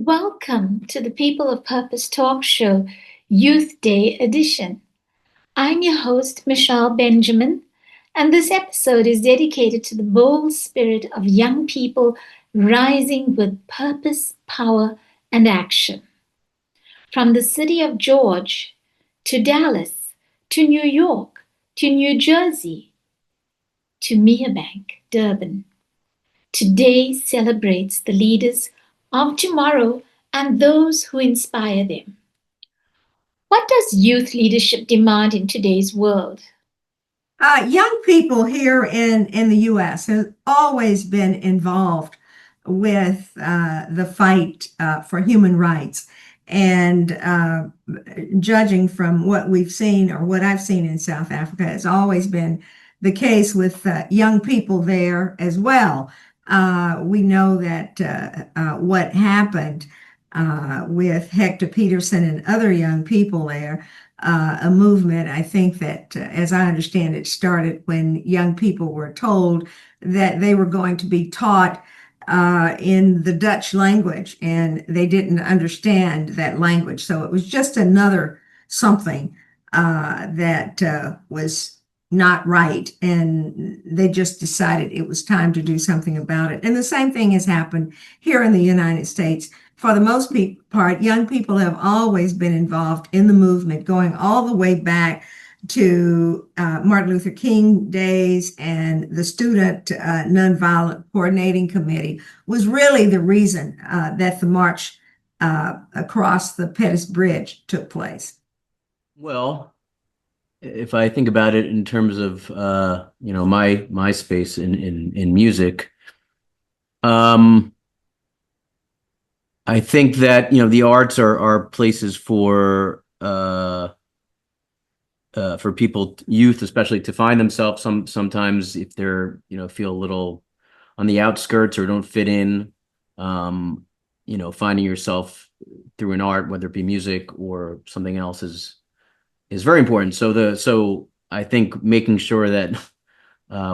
Welcome to the People of Purpose talk show, Youth Day edition. I'm your host, Michelle Benjamin, and this episode is dedicated to the bold spirit of young people rising with purpose, power, and action. From the city of George to Dallas to New York to New Jersey to Merebank, Durban. Today celebrates the leaders of tomorrow and those who inspire them. What does youth leadership demand in today's world? Young people here in the U.S. have always been involved with the fight for human rights. And judging from what we've seen or what I've seen in South Africa, has always been the case with young people there as well. We know that what happened with Hector Peterson and other young people there, a movement, I think that, as I understand it, started when young people were told that they were going to be taught in the Dutch language, and they didn't understand that language. So it was just another something that was not right, and they just decided it was time to do something about it. And the same thing has happened here in the United States. For the most part, young people have always been involved in the movement, going all the way back to Martin Luther King days, and the Student Nonviolent Coordinating Committee was really the reason that the march across the Pettus Bridge took place. Well, if I think about it in terms of my space in music, I think that the arts are places for people, youth especially, to find themselves. Sometimes if they're feel a little on the outskirts or don't fit in, finding yourself through an art, whether it be music or something else, is very important. So I think making sure that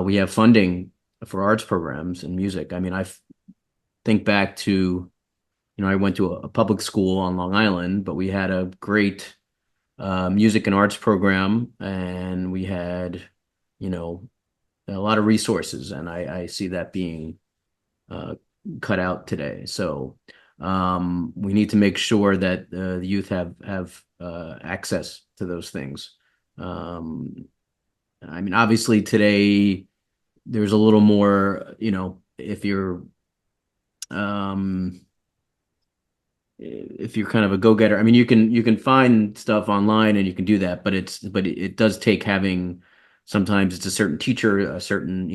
we have funding for arts programs and music. I mean, I think back to, I went to a public school on Long Island, but we had a great music and arts program, and we had, a lot of resources, and I see that being cut out today. So we need to make sure that the youth have access to those things. I mean, obviously today there's a little more, if you're kind of a go-getter. I mean, you can find stuff online and you can do that, but it does take having, sometimes it's a certain teacher, a certain,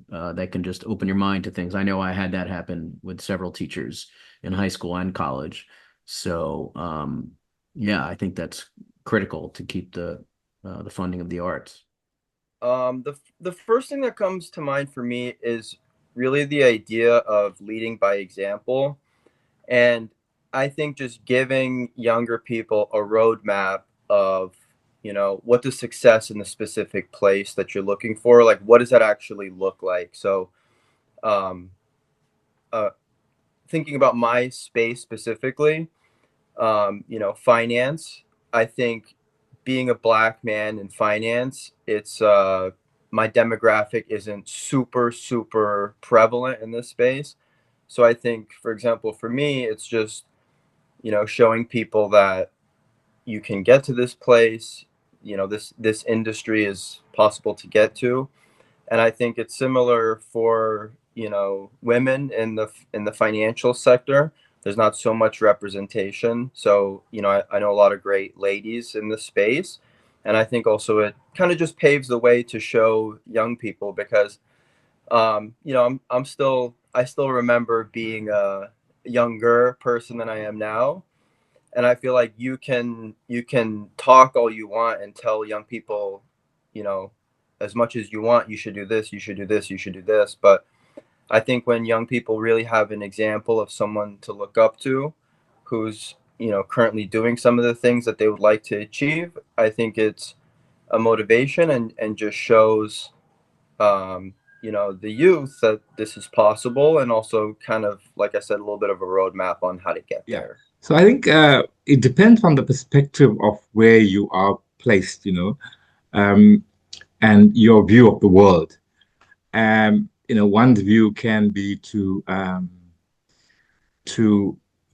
that can just open your mind to things. I know I had that happen with several teachers in high school and college. So yeah, I think that's critical to keep the funding of the arts. The first thing that comes to mind for me is really the idea of leading by example. And I think just giving younger people a roadmap of, what does success in the specific place that you're looking for, like, what does that actually look like? So, thinking about my space specifically, finance, I think being a Black man in finance, it's, my demographic isn't super prevalent in this space. So I think, for example, for me, it's just, showing people that you can get to this place, this industry is possible to get to. And I think it's similar for, women in the financial sector. There's not so much representation. So, I know a lot of great ladies in the space. And I think also it kind of just paves the way to show young people, because, I still remember being a younger person than I am now. And I feel like you can talk all you want and tell young people, as much as you want, you should do this, you should do this, you should do this. But I think when young people really have an example of someone to look up to, who's, currently doing some of the things that they would like to achieve, I think it's a motivation, and just shows, the youth that this is possible, and also kind of, like I said, a little bit of a roadmap on how to get there. So I think it depends on the perspective of where you are placed, and your view of the world. One's view can be to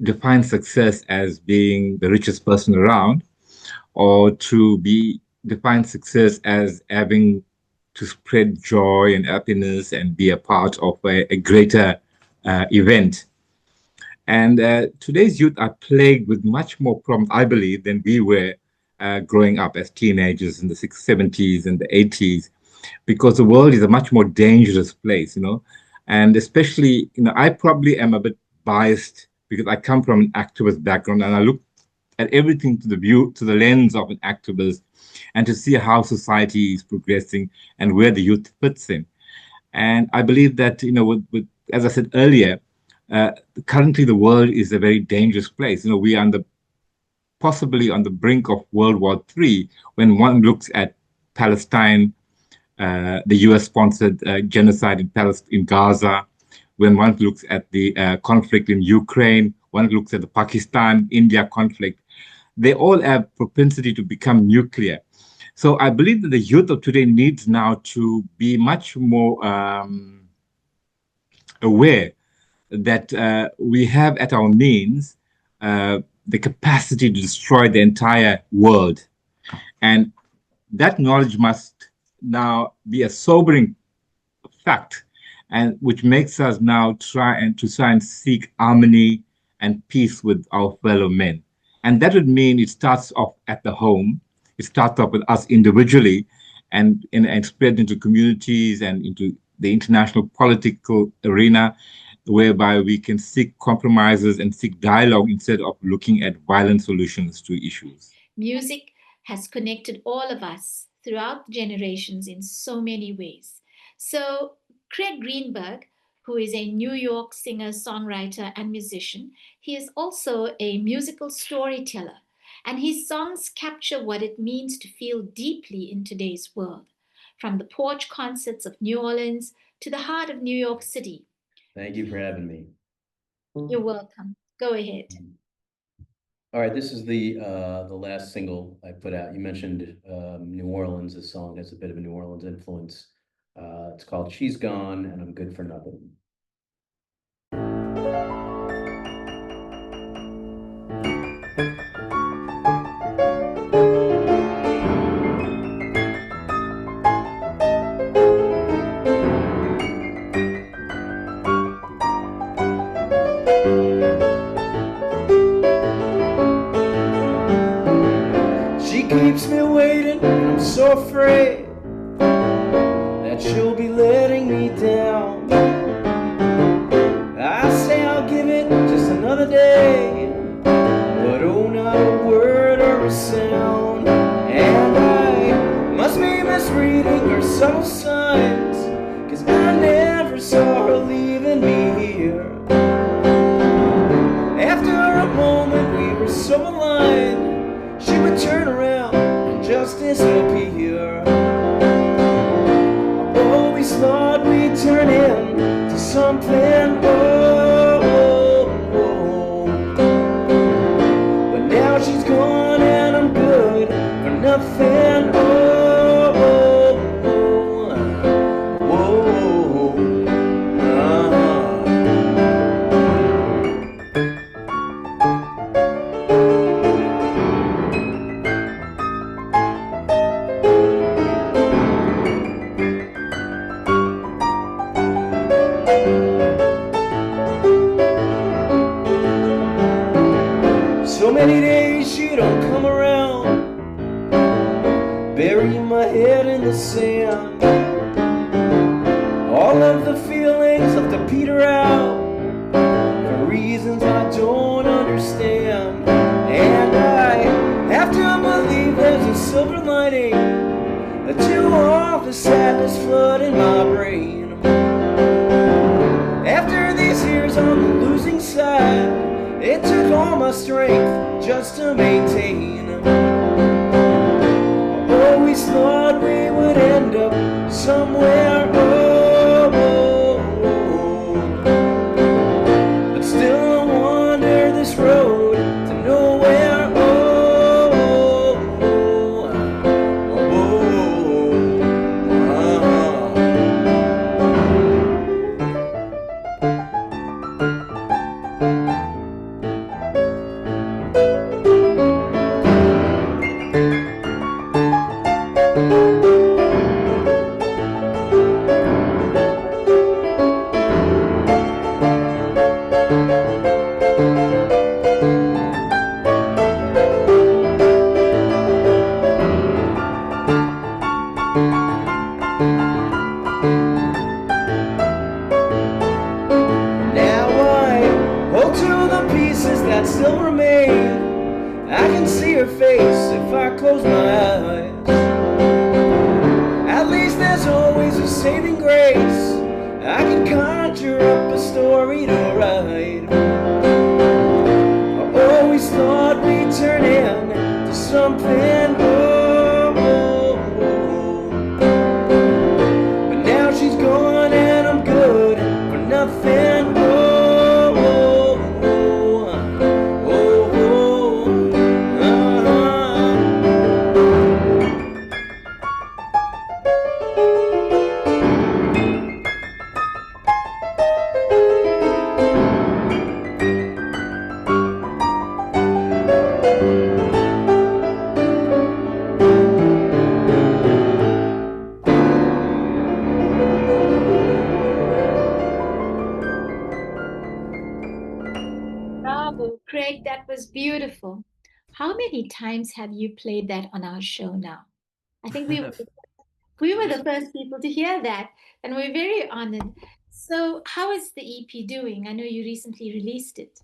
define success as being the richest person around, or to define success as having to spread joy and happiness and be a part of a greater event. And today's youth are plagued with much more problems, I believe, than we were growing up as teenagers in the 70s and the 80s, because the world is a much more dangerous place, And especially, I probably am a bit biased because I come from an activist background, and I look at everything to the lens of an activist, and to see how society is progressing and where the youth fits in. And I believe that, as I said earlier, currently the world is a very dangerous place. We are possibly on the brink of World War III when one looks at Palestine, the US-sponsored genocide in Gaza, when one looks at the conflict in Ukraine, one looks at the Pakistan-India conflict. They all have propensity to become nuclear. So I believe that the youth of today needs now to be much more aware that we have at our means the capacity to destroy the entire world. And that knowledge must now be a sobering fact, and which makes us now try and seek harmony and peace with our fellow men. And that would mean it starts off at the home. It starts off with us individually, and spread into communities and into the international political arena, whereby we can seek compromises and seek dialogue instead of looking at violent solutions to issues. Music has connected all of us throughout generations in so many ways. So, Craig Greenberg, who is a New York singer, songwriter, and musician, he is also a musical storyteller, and his songs capture what it means to feel deeply in today's world, from the porch concerts of New Orleans to the heart of New York City. Thank you for having me. You're welcome. Go ahead. All right, this is the last single I put out. You mentioned New Orleans. This song has a bit of a New Orleans influence. It's called She's Gone and I'm Good for Nothing. Keeps me waiting, I'm so afraid that she'll be letting me down. I say I'll give it just another day, but oh, not a word or a sound. And I must be misreading her subtle signs, 'cause I never saw her leaving me here. After a moment we were so aligned, she would turn around and just disappear. I always thought we'd turn into something, but now she's gone and I'm good for nothing. So many days she don't come around, burying my head in the sand. All of the feelings left to peter out for reasons I don't understand. And I have to believe there's a silver lining to all the sadness flooding my brain. After these years on the losing side, it took all my strength just to maintain. I always thought we would end up somewhere, still remain. I can see her face if I close my eyes. At least there's always a saving grace. I can conjure up a story to write. I always thought we'd turn into something. But now she's gone and I'm good for nothing. Bravo, Craig, that was beautiful. How many times have you played that on our show now? I think we were the first people to hear that, and we're very honored. So, how is the EP doing? I know you recently released it.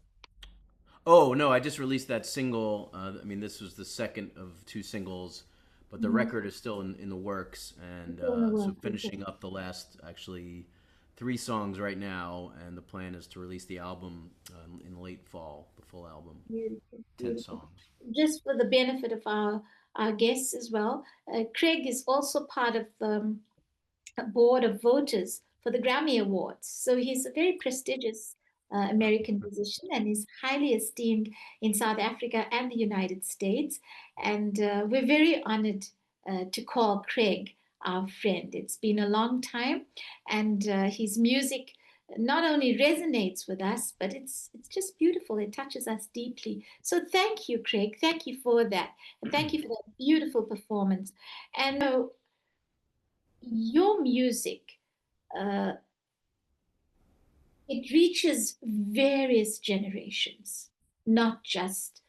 Oh no, I just released that single. I mean, this was the second of two singles, but the record is still in the works, and Still in the so works, okay. finishing up the last actually 3 songs right now, and the plan is to release the album in late fall, the full album, Beautiful, 10 songs. Just for the benefit of our guests as well, Craig is also part of the board of voters for the Grammy Awards. So he's a very prestigious American musician and is highly esteemed in South Africa and the United States. And we're very honored to call Craig our friend. It's been a long time, and his music not only resonates with us, but it's just beautiful. It touches us deeply. So thank you, Craig. Thank you for that, and thank you for that beautiful performance. And your music, uh, it reaches various generations, not just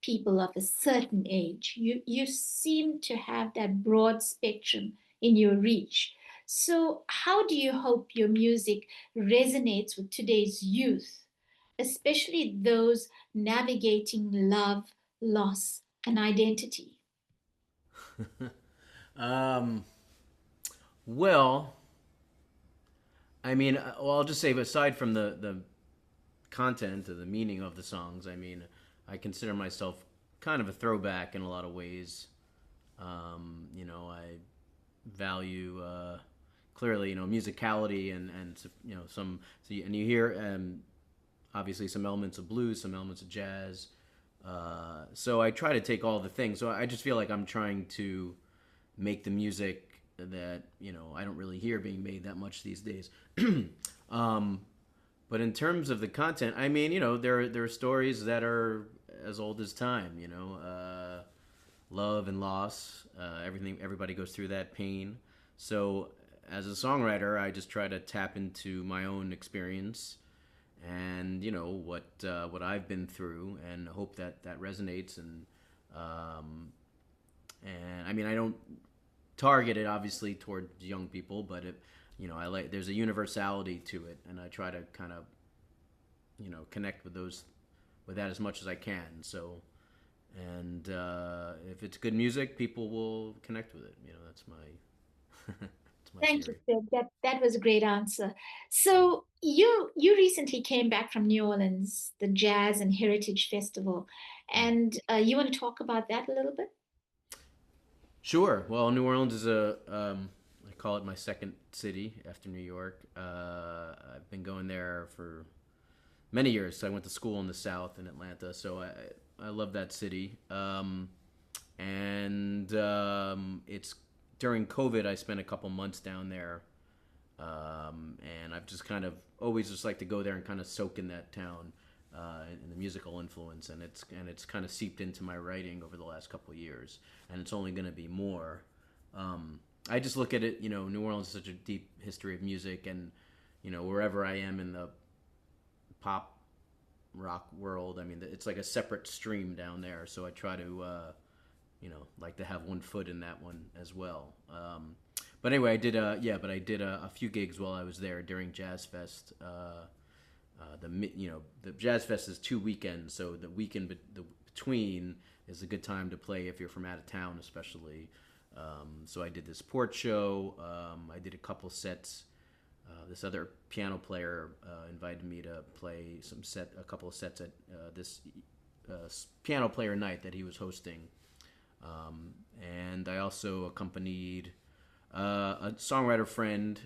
people of a certain age. You seem to have that broad spectrum in your reach. So, how do you hope your music resonates with today's youth, especially those navigating love, loss, and identity? um, well, I mean, well, I'll just say, aside from the content or the meaning of the songs, I mean, I consider myself kind of a throwback in a lot of ways. I value clearly, musicality and some. So and you hear obviously some elements of blues, some elements of jazz. So I try to take all the things. So I just feel like I'm trying to make the music that I don't really hear being made that much these days. But in terms of the content, I mean, there are stories that are as old as time. Love and loss, everybody goes through that pain. So as a songwriter, I just try to tap into my own experience and what I've been through, and hope that resonates. And I mean, I don't target it obviously toward young people, but there's a universality to it, and I try to kind of connect with that as much as I can. So, and if it's good music, people will connect with it. That's my that's my Thank you, theory. Fred. That was a great answer. So you recently came back from New Orleans, the Jazz and Heritage Festival, and you want to talk about that a little bit? Sure. Well, New Orleans is I call it my second city after New York. I've been going there for many years. So I went to school in the South in Atlanta, so I love that city. It's during COVID, I spent a couple months down there, and I've just kind of always just like to go there and kind of soak in that town, in the musical influence, and it's kind of seeped into my writing over the last couple of years, and it's only going to be more. I just look at it, New Orleans is such a deep history of music, and wherever I am in the pop rock world, I mean, it's like a separate stream down there. So I try to, like to have one foot in that one as well. But anyway, I did a few gigs while I was there during Jazz Fest. the Jazz Fest is 2 weekends, so the weekend between is a good time to play if you're from out of town, especially. So I did this port show. I did a couple sets. This other piano player invited me to play a couple of sets at this piano player night that he was hosting. And I also accompanied a songwriter friend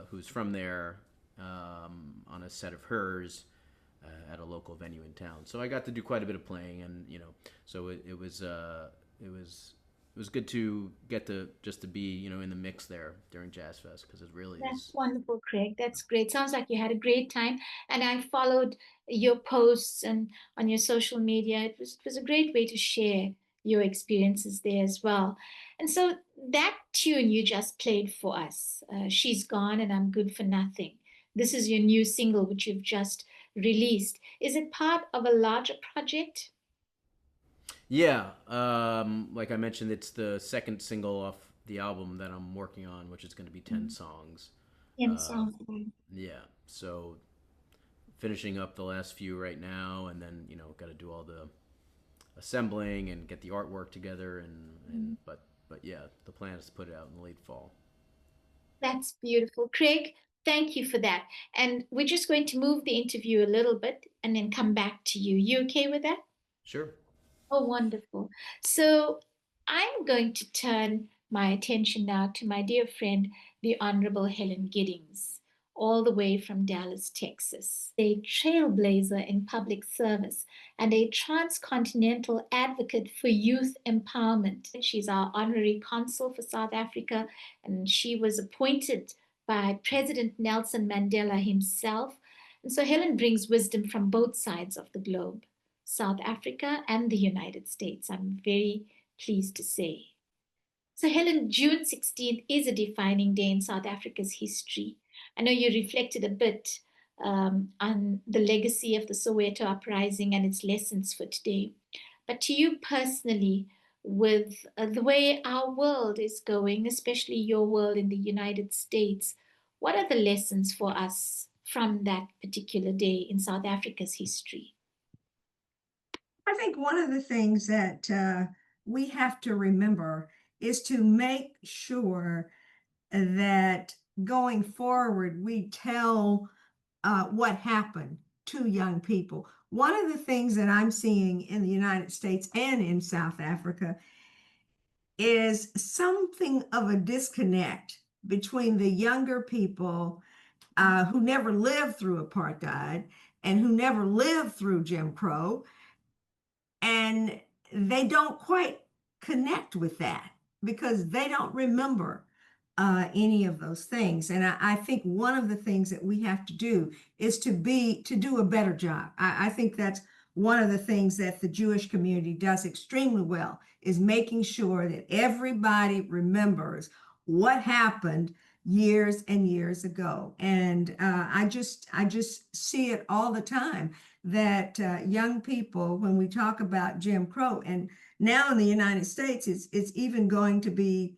who's from there on a set of hers at a local venue in town. So I got to do quite a bit of playing, and so it was good to get to be in the mix there during Jazz Fest, because it really That's is. wonderful, Craig. That's great. Sounds like you had a great time. And I followed your posts and on your social media. It was a great way to share your experiences there as well. And so that tune you just played for us, She's Gone and I'm Good for Nothing. This is your new single, which you've just released. Is it part of a larger project? Yeah, like I mentioned, it's the second single off the album that I'm working on, which is going to be 10 songs. In song form. Yeah, so finishing up the last few right now, and then got to do all the assembling and get the artwork together, but yeah, the plan is to put it out in the late fall. That's beautiful. Craig, thank you for that. And we're just going to move the interview a little bit and then come back to you. You okay with that? Sure. Oh, wonderful. So I'm going to turn my attention now to my dear friend, the Honorable Helen Giddings, all the way from Dallas, Texas. A trailblazer in public service and a transcontinental advocate for youth empowerment. She's our honorary consul for South Africa, and she was appointed by President Nelson Mandela himself. And so Helen brings wisdom from both sides of the globe. South Africa and the United States, I'm very pleased to say. So, Helen, June 16th is a defining day in South Africa's history. I know you reflected a bit on the legacy of the Soweto uprising and its lessons for today. But to you personally, with the way our world is going, especially your world in the United States, what are the lessons for us from that particular day in South Africa's history? I think one of the things that we have to remember is to make sure that going forward, we tell what happened to young people. One of the things that I'm seeing in the United States and in South Africa is something of a disconnect between the younger people who never lived through apartheid and who never lived through Jim Crow, and they don't quite connect with that because they don't remember any of those things. And I think one of the things that we have to do is to do a better job. I think that's one of the things that the Jewish community does extremely well, is making sure that everybody remembers what happened years and years ago. And I just see it all the time that young people, when we talk about Jim Crow, and now in the United States, it's even going to be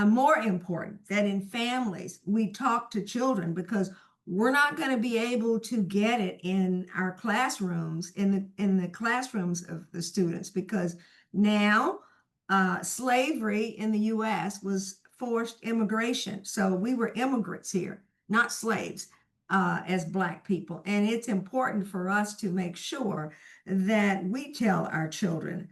more important that in families we talk to children, because we're not going to be able to get it in our classrooms, in the classrooms of the students, because now slavery in the U.S. was forced immigration. So we were immigrants here, not slaves, as Black people. And it's important for us to make sure that we tell our children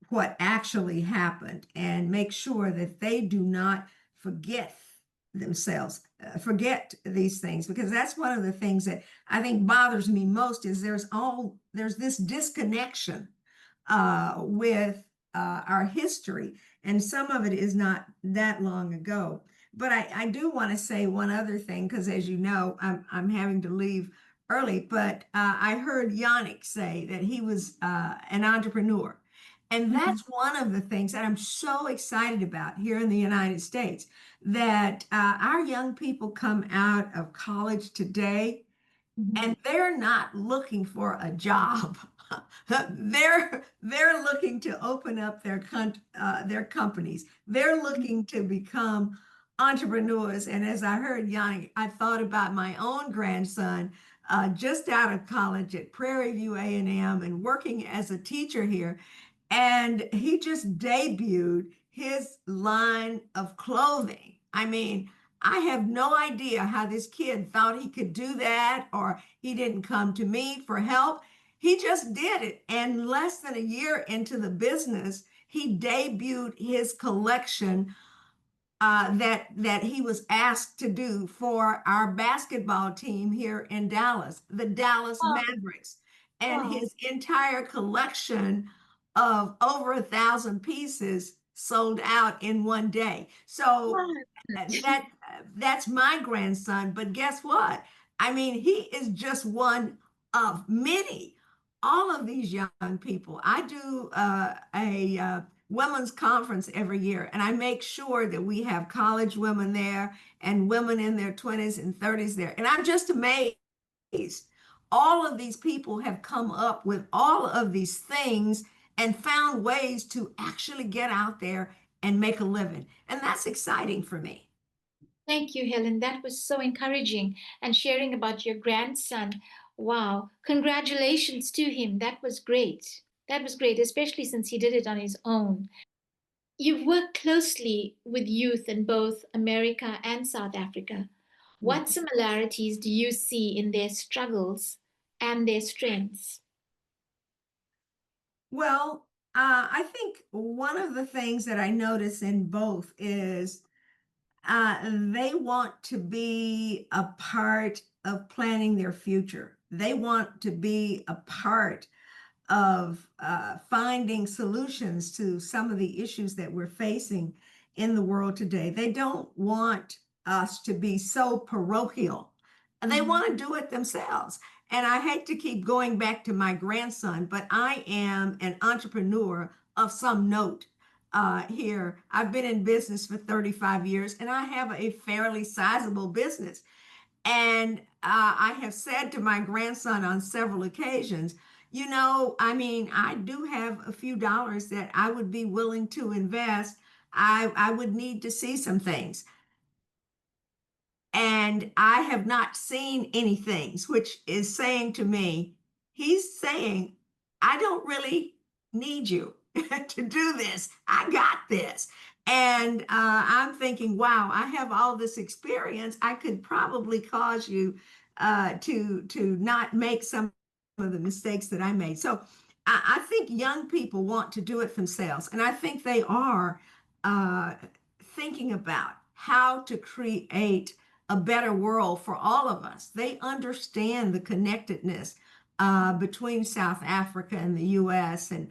what actually happened and make sure that they do not forget themselves, forget these things, because that's one of the things that I think bothers me most, is there's this disconnection with our history, and some of it is not that long ago. But I do want to say one other thing, because as you know, I'm having to leave early, but I heard Yannik say that he was an entrepreneur. And that's one of the things that I'm so excited about here in the United States, that our young people come out of college today and they're not looking for a job. They're looking to open up their companies. They're looking to become entrepreneurs. And as I heard Yanni, I thought about my own grandson just out of college at Prairie View A&M and working as a teacher here. And he just debuted his line of clothing. I mean, I have no idea how this kid thought he could do that, or he didn't come to me for help. He just did it. And less than a year into the business, he debuted his collection that he was asked to do for our basketball team here in Dallas, the Dallas Oh, Mavericks. And oh, his entire collection of over 1,000 pieces sold out in one day. So oh, that's my grandson. But guess what? I mean, he is just one of many. All of these young people. I do a women's conference every year, and I make sure that we have college women there and women in their 20s and 30s there. And I'm just amazed. All of these people have come up with all of these things and found ways to actually get out there and make a living. And that's exciting for me. thank you, Helen. That was so encouraging. And sharing about your grandson. Wow. Congratulations to him. That was great. That was great, especially since he did it on his own. You've worked closely with youth in both America and South Africa. What similarities do you see in their struggles and their strengths? Well, I think one of the things that I notice in both is they want to be a part of planning their future. They want to be a part of finding solutions to some of the issues that we're facing in the world today. They don't want us to be so parochial. They want to do it themselves. And I hate to keep going back to my grandson, but I am an entrepreneur of some note here. I've been in business for 35 years and I have a fairly sizable business. And I have said to my grandson on several occasions, I mean, I do have a few dollars that I would be willing to invest. I would need to see some things. And I have not seen any things, which is saying to me, he's saying, I don't really need you to do this. I got this. And I'm thinking, wow, I have all this experience. I could probably cause you to not make some of the mistakes that I made. So I think young people want to do it themselves. And I think they are uh, thinking about how to create a better world for all of us. They understand the connectedness between South Africa and the U.S. and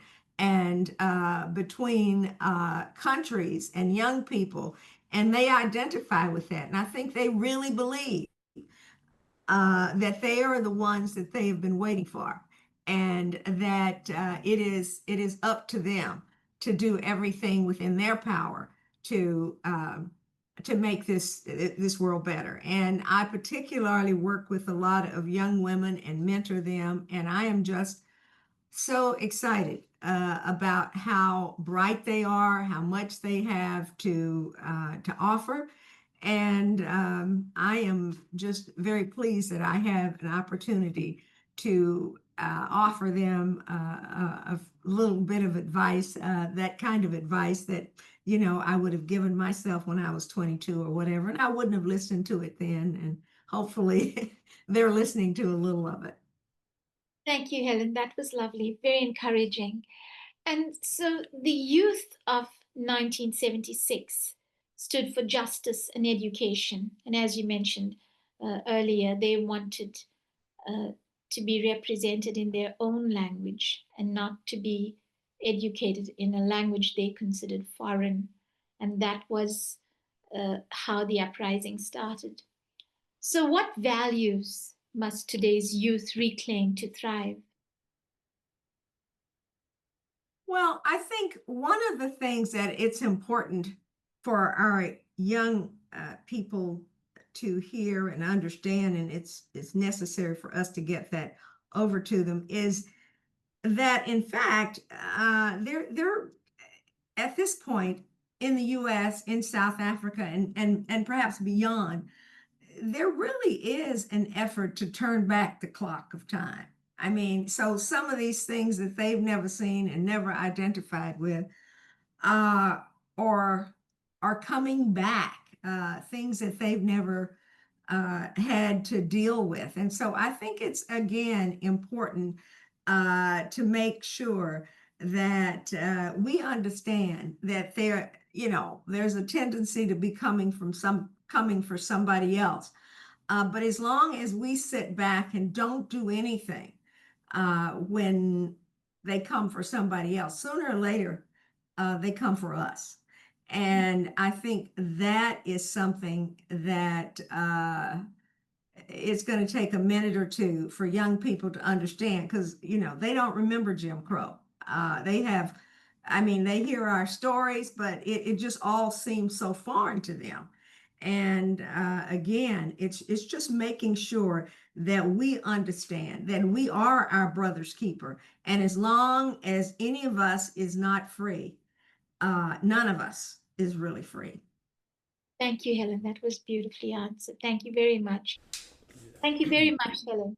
between countries and young people, and they identify with that. And I think they really believe that they are the ones that they have been waiting for, and that it is up to them to do everything within their power to make this world better. And I particularly work with a lot of young women and mentor them, and I am just so excited about how bright they are, how much they have to offer, and I am just very pleased that I have an opportunity to offer them a little bit of advice, that kind of advice that, I would have given myself when I was 22 or whatever, and I wouldn't have listened to it then. And hopefully they're listening to a little of it. Thank you, Helen. That was lovely, very encouraging. And so the youth of 1976 stood for justice and education. And as you mentioned earlier, they wanted uh, to be represented in their own language and not to be educated in a language they considered foreign. And that was how the uprising started. So, what values must today's youth reclaim to thrive? Well, I think one of the things that it's important for our young people to hear and understand, and it's necessary for us to get that over to them, is that in fact they're at this point in the U.S., in South Africa, and perhaps beyond, there really is an effort to turn back the clock of time. I mean, so some of these things that they've never seen and never identified with or are coming back, things that they've never had to deal with. And so I think it's, again, important to make sure that we understand that there's a tendency to be coming for somebody else. But as long as we sit back and don't do anything when they come for somebody else, sooner or later, they come for us. And I think that is something that it's going to take a minute or two for young people to understand, because, they don't remember Jim Crow. They hear our stories, but it just all seems so foreign to them. And again, it's just making sure that we understand that we are our brother's keeper. And as long as any of us is not free, none of us is really free. Thank you, Helen. That was beautifully answered. Thank you very much. Thank you very much, Helen.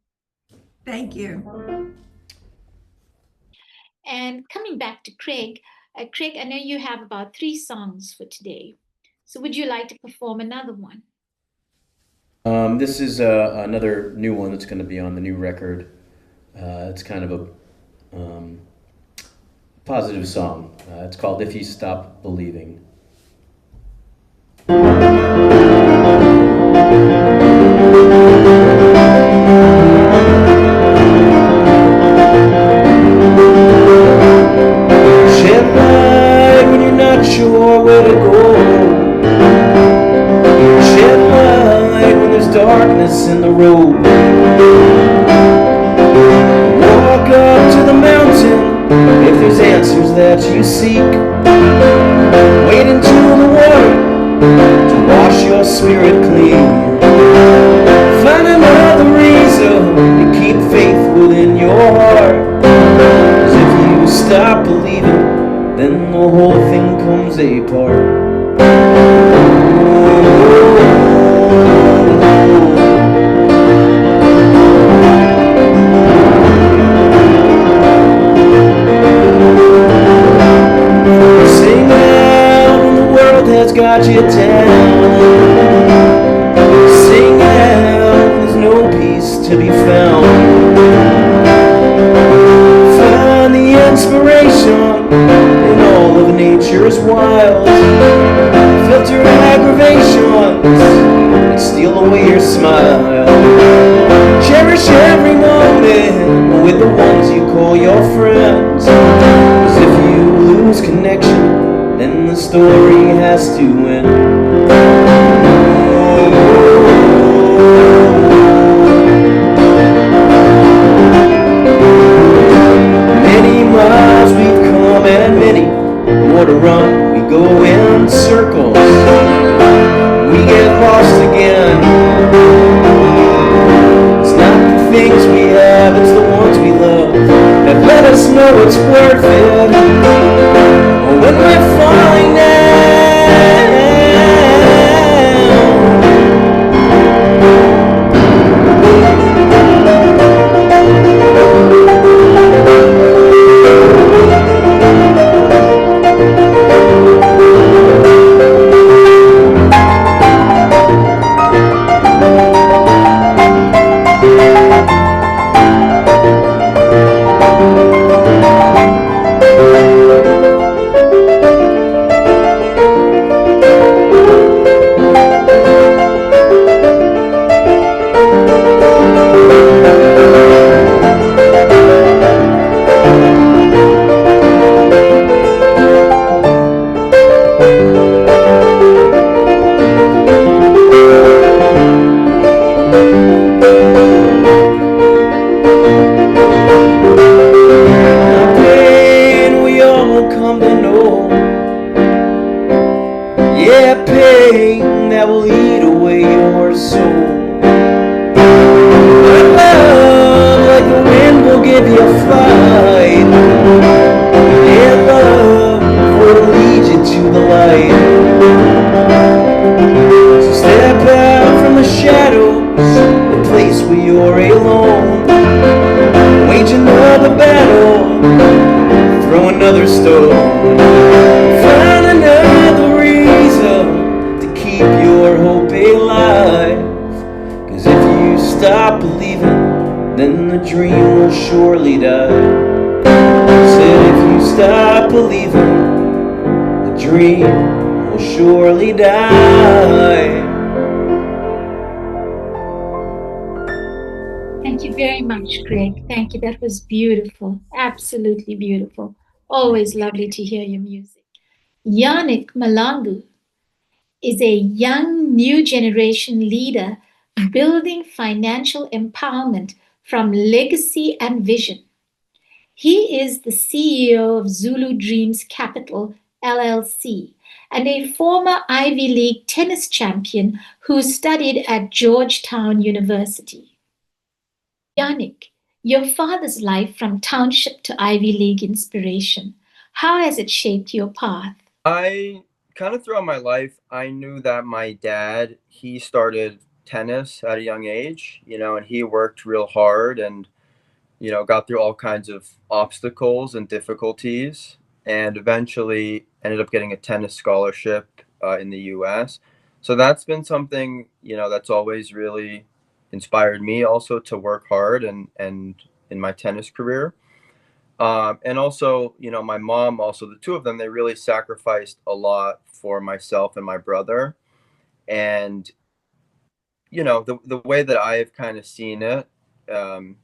Thank you. And coming back to Craig, Craig, I know you have about 3 songs for today. So would you like to perform another one? This is another new one that's going to be on the new record. It's kind of a positive song. It's called If You Stop Believing. Shed light when you're not sure where to go. Shed light when there's darkness in the road. Walk up to the mountain if there's answers that you seek. Wade into the water to wash your spirit clean. Find another reason to keep faith within your heart. 'Cause if you stop believing, then the whole thing comes apart. Sing out when the world has got you down. Sing out when there's no peace to be found. Find the inspiration in all of nature's wild. Filter aggravations and steal away your smile. Cherish every moment with the ones you call your friends. 'Cause if you lose connection, then the story has to end. Many miles we've come and many more to run. We go in circles, we get lost again. It's not the things we have, it's the ones we love that let us know it's worth it. When we're falling down, philosopher's stone. Find another reason to keep your hope alive. 'Cause if you stop believing, then the dream will surely die. Said if you stop believing, the dream will surely die. Thank you very much, Greg. Thank you. That was beautiful. Absolutely beautiful. Always lovely to hear your music. Yannik Mahlangu is a young new generation leader building financial empowerment from legacy and vision. He is the CEO of Zulu Dreams Capital, LLC, and a former Ivy League tennis champion who studied at Georgetown University. Yannik, your father's life from township to Ivy League inspiration, how has it shaped your path? I kind of throughout my life, I knew that my dad, he started tennis at a young age, and he worked real hard and, got through all kinds of obstacles and difficulties and eventually ended up getting a tennis scholarship in the US. So that's been something, that's always really inspired me also to work hard and in my tennis career. And also, my mom, also the two of them, they really sacrificed a lot for myself and my brother. And, the way that I've kind of seen it, um,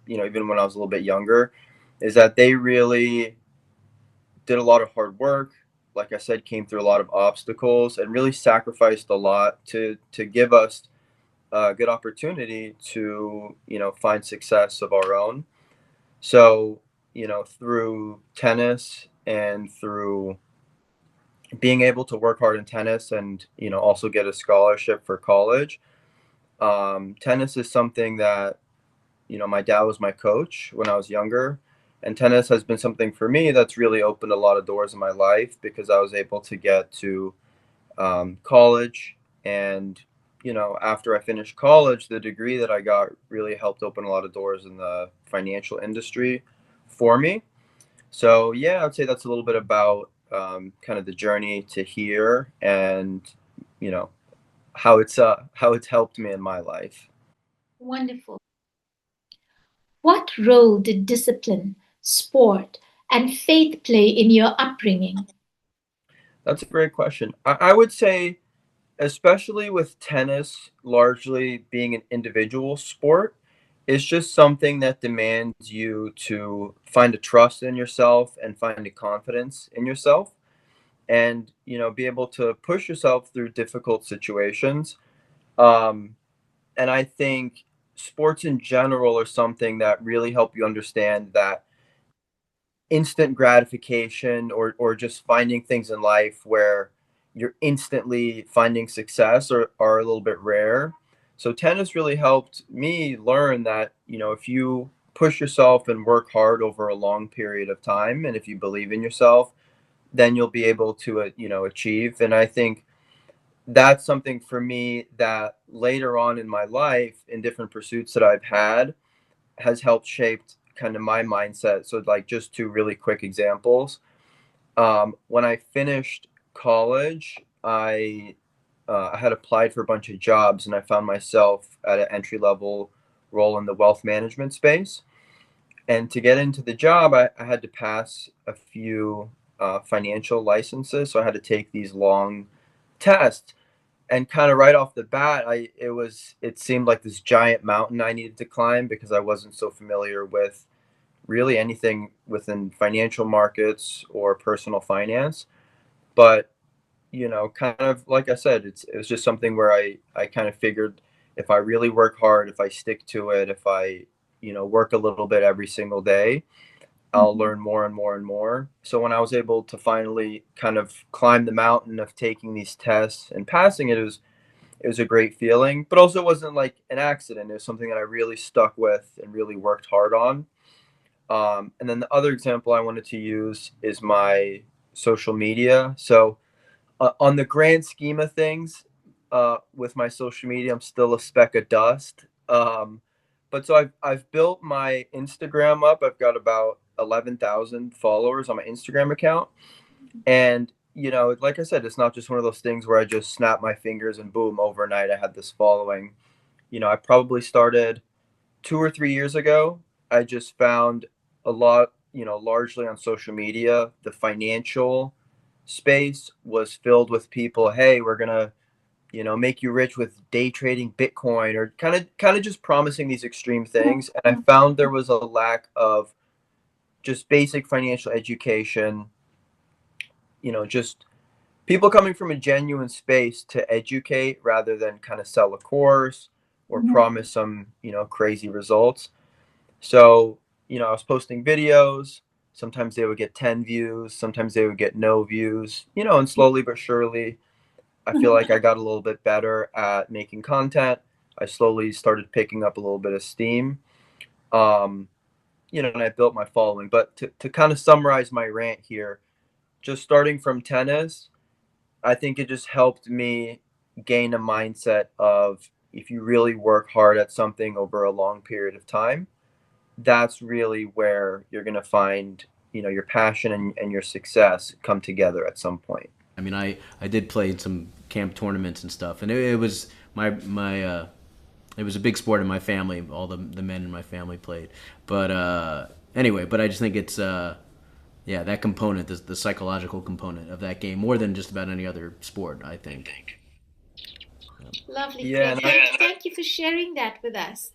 even when I was a little bit younger, is that they really did a lot of hard work. Like I said, came through a lot of obstacles and really sacrificed a lot to give us a good opportunity to, find success of our own. So, through tennis and through being able to work hard in tennis and, also get a scholarship for college, tennis is something that, my dad was my coach when I was younger. And tennis has been something for me that's really opened a lot of doors in my life because I was able to get to college. And, after I finished college, the degree that I got really helped open a lot of doors in the financial industry for me. So yeah, I'd say that's a little bit about kind of the journey to here and you know how it's helped me in my life. Wonderful. What role did discipline, sport, and faith play in your upbringing? That's a great question. I would say, especially with tennis largely being an individual sport, it's just something that demands you to find a trust in yourself and find a confidence in yourself and be able to push yourself through difficult situations. um, and I think sports in general are something that really help you understand that instant gratification or just finding things in life where you're instantly finding success are a little bit rare. So tennis really helped me learn that, if you push yourself and work hard over a long period of time, and if you believe in yourself, then you'll be able to, achieve. And I think that's something for me that later on in my life, in different pursuits that I've had, has helped shaped kind of my mindset. So, like, just two really quick examples. When I finished college, I had applied for a bunch of jobs, and I found myself at an entry level role in the wealth management space. And to get into the job, I had to pass a few financial licenses, so I had to take these long tests. And kind of right off the bat, it seemed like this giant mountain I needed to climb because I wasn't so familiar with really anything within financial markets or personal finance. But kind of like I said, it was just something where I kind of figured if I really work hard, if I stick to it, if I work a little bit every single day, I'll learn more and more and more. So when I was able to finally kind of climb the mountain of taking these tests and passing it, it was a great feeling. But also, it wasn't like an accident. It was something that I really stuck with and really worked hard on. And then the other example I wanted to use is my social media. So on the grand scheme of things, with my social media, I'm still a speck of dust. But so I've built my Instagram up. I've got about 11,000 followers on my Instagram account. And, you know, like I said, it's not just one of those things where I just snap my fingers and boom, overnight I had this following. You know, I probably started 2 or 3 years ago. I just found a lot, you know, largely on social media, the financial space was filled with people. Hey, we're going to, you know, make you rich with day trading Bitcoin, or kind of just promising these extreme things. And I found there was a lack of just basic financial education, you know, just people coming from a genuine space to educate rather than kind of sell a course or promise some, you know, crazy results. So, you know, I was posting videos. Sometimes they would get 10 views, sometimes they would get no views, you know, and slowly but surely, I feel like I got a little bit better at making content. I slowly started picking up a little bit of steam. You know, and I built my following. But to kind of summarize my rant here, just starting from tennis, I think it just helped me gain a mindset of, if you really work hard at something over a long period of time, that's really where you're going to find, you know, your passion and your success come together at some point. I mean, I did play some camp tournaments and stuff, and it was my it was a big sport in my family. All the men in my family played, but anyway, but I just think it's yeah, that component, the psychological component of that game, more than just about any other sport, I think. Lovely, Yeah, Craig. Thank you for sharing that with us.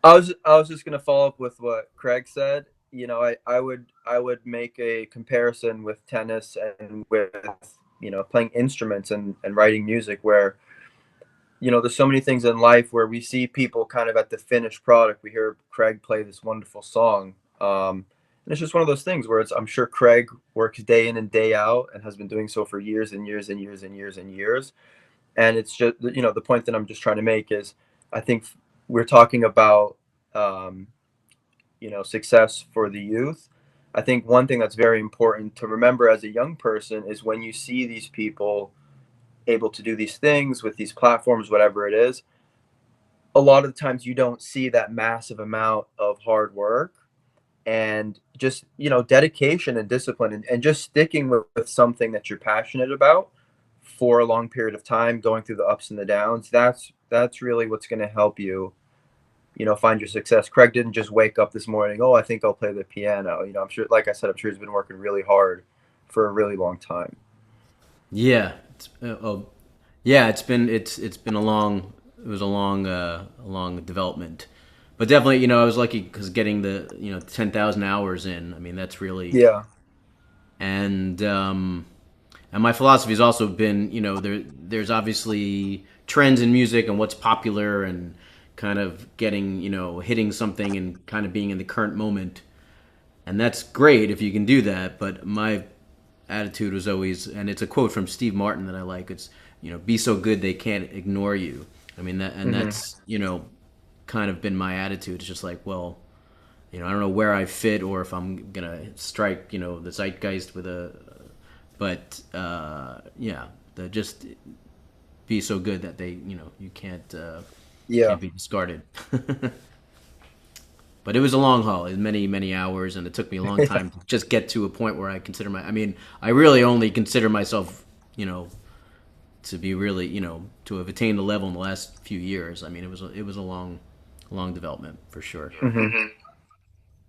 I was just gonna follow up with what Craig said. You know, I would make a comparison with tennis and with, you know, playing instruments and writing music, where, you know, there's so many things in life where we see people kind of at the finished product. We hear Craig play this wonderful song. And it's just one of those things where I'm sure Craig works day in and day out and has been doing so for years and years and years and years and years. And it's just, you know, the point that I'm just trying to make is, I think we're talking about, you know, success for the youth. I think one thing that's very important to remember as a young person is, when you see these people able to do these things with these platforms, whatever it is, a lot of the times you don't see that massive amount of hard work and just, you know, dedication and discipline, and just sticking with something that you're passionate about for a long period of time, going through the ups and the downs. That's really what's going to help you, you know, find your success. Craig didn't just wake up this morning, oh, I think I'll play the piano. You know, I'm sure, like I said, I'm sure he's been working really hard for a really long time. Yeah, yeah, it's been a long, it was a long development, but definitely, you know, I was lucky because getting the, you know, 10,000 hours in. I mean, that's really, Yeah. And my philosophy has also been, you know, there's obviously trends in music and what's popular, and kind of getting, you know, hitting something and kind of being in the current moment, and that's great if you can do that. But my attitude was always, and it's a quote from Steve Martin that I like. It's, you know, be so good they can't ignore you. I mean, that's, you know, kind of been my attitude. It's just like, well, you know, I don't know where I fit or if I'm gonna strike, you know, the zeitgeist with a, but yeah, just be so good that they, you know, you can't be discarded. But it was a long haul. It was many hours, and it took me a long time to just get to a point where I consider I mean, I really only consider myself, you know, to be really, you know, to have attained the level in the last few years. I mean, it was a long development for sure. Mm-hmm.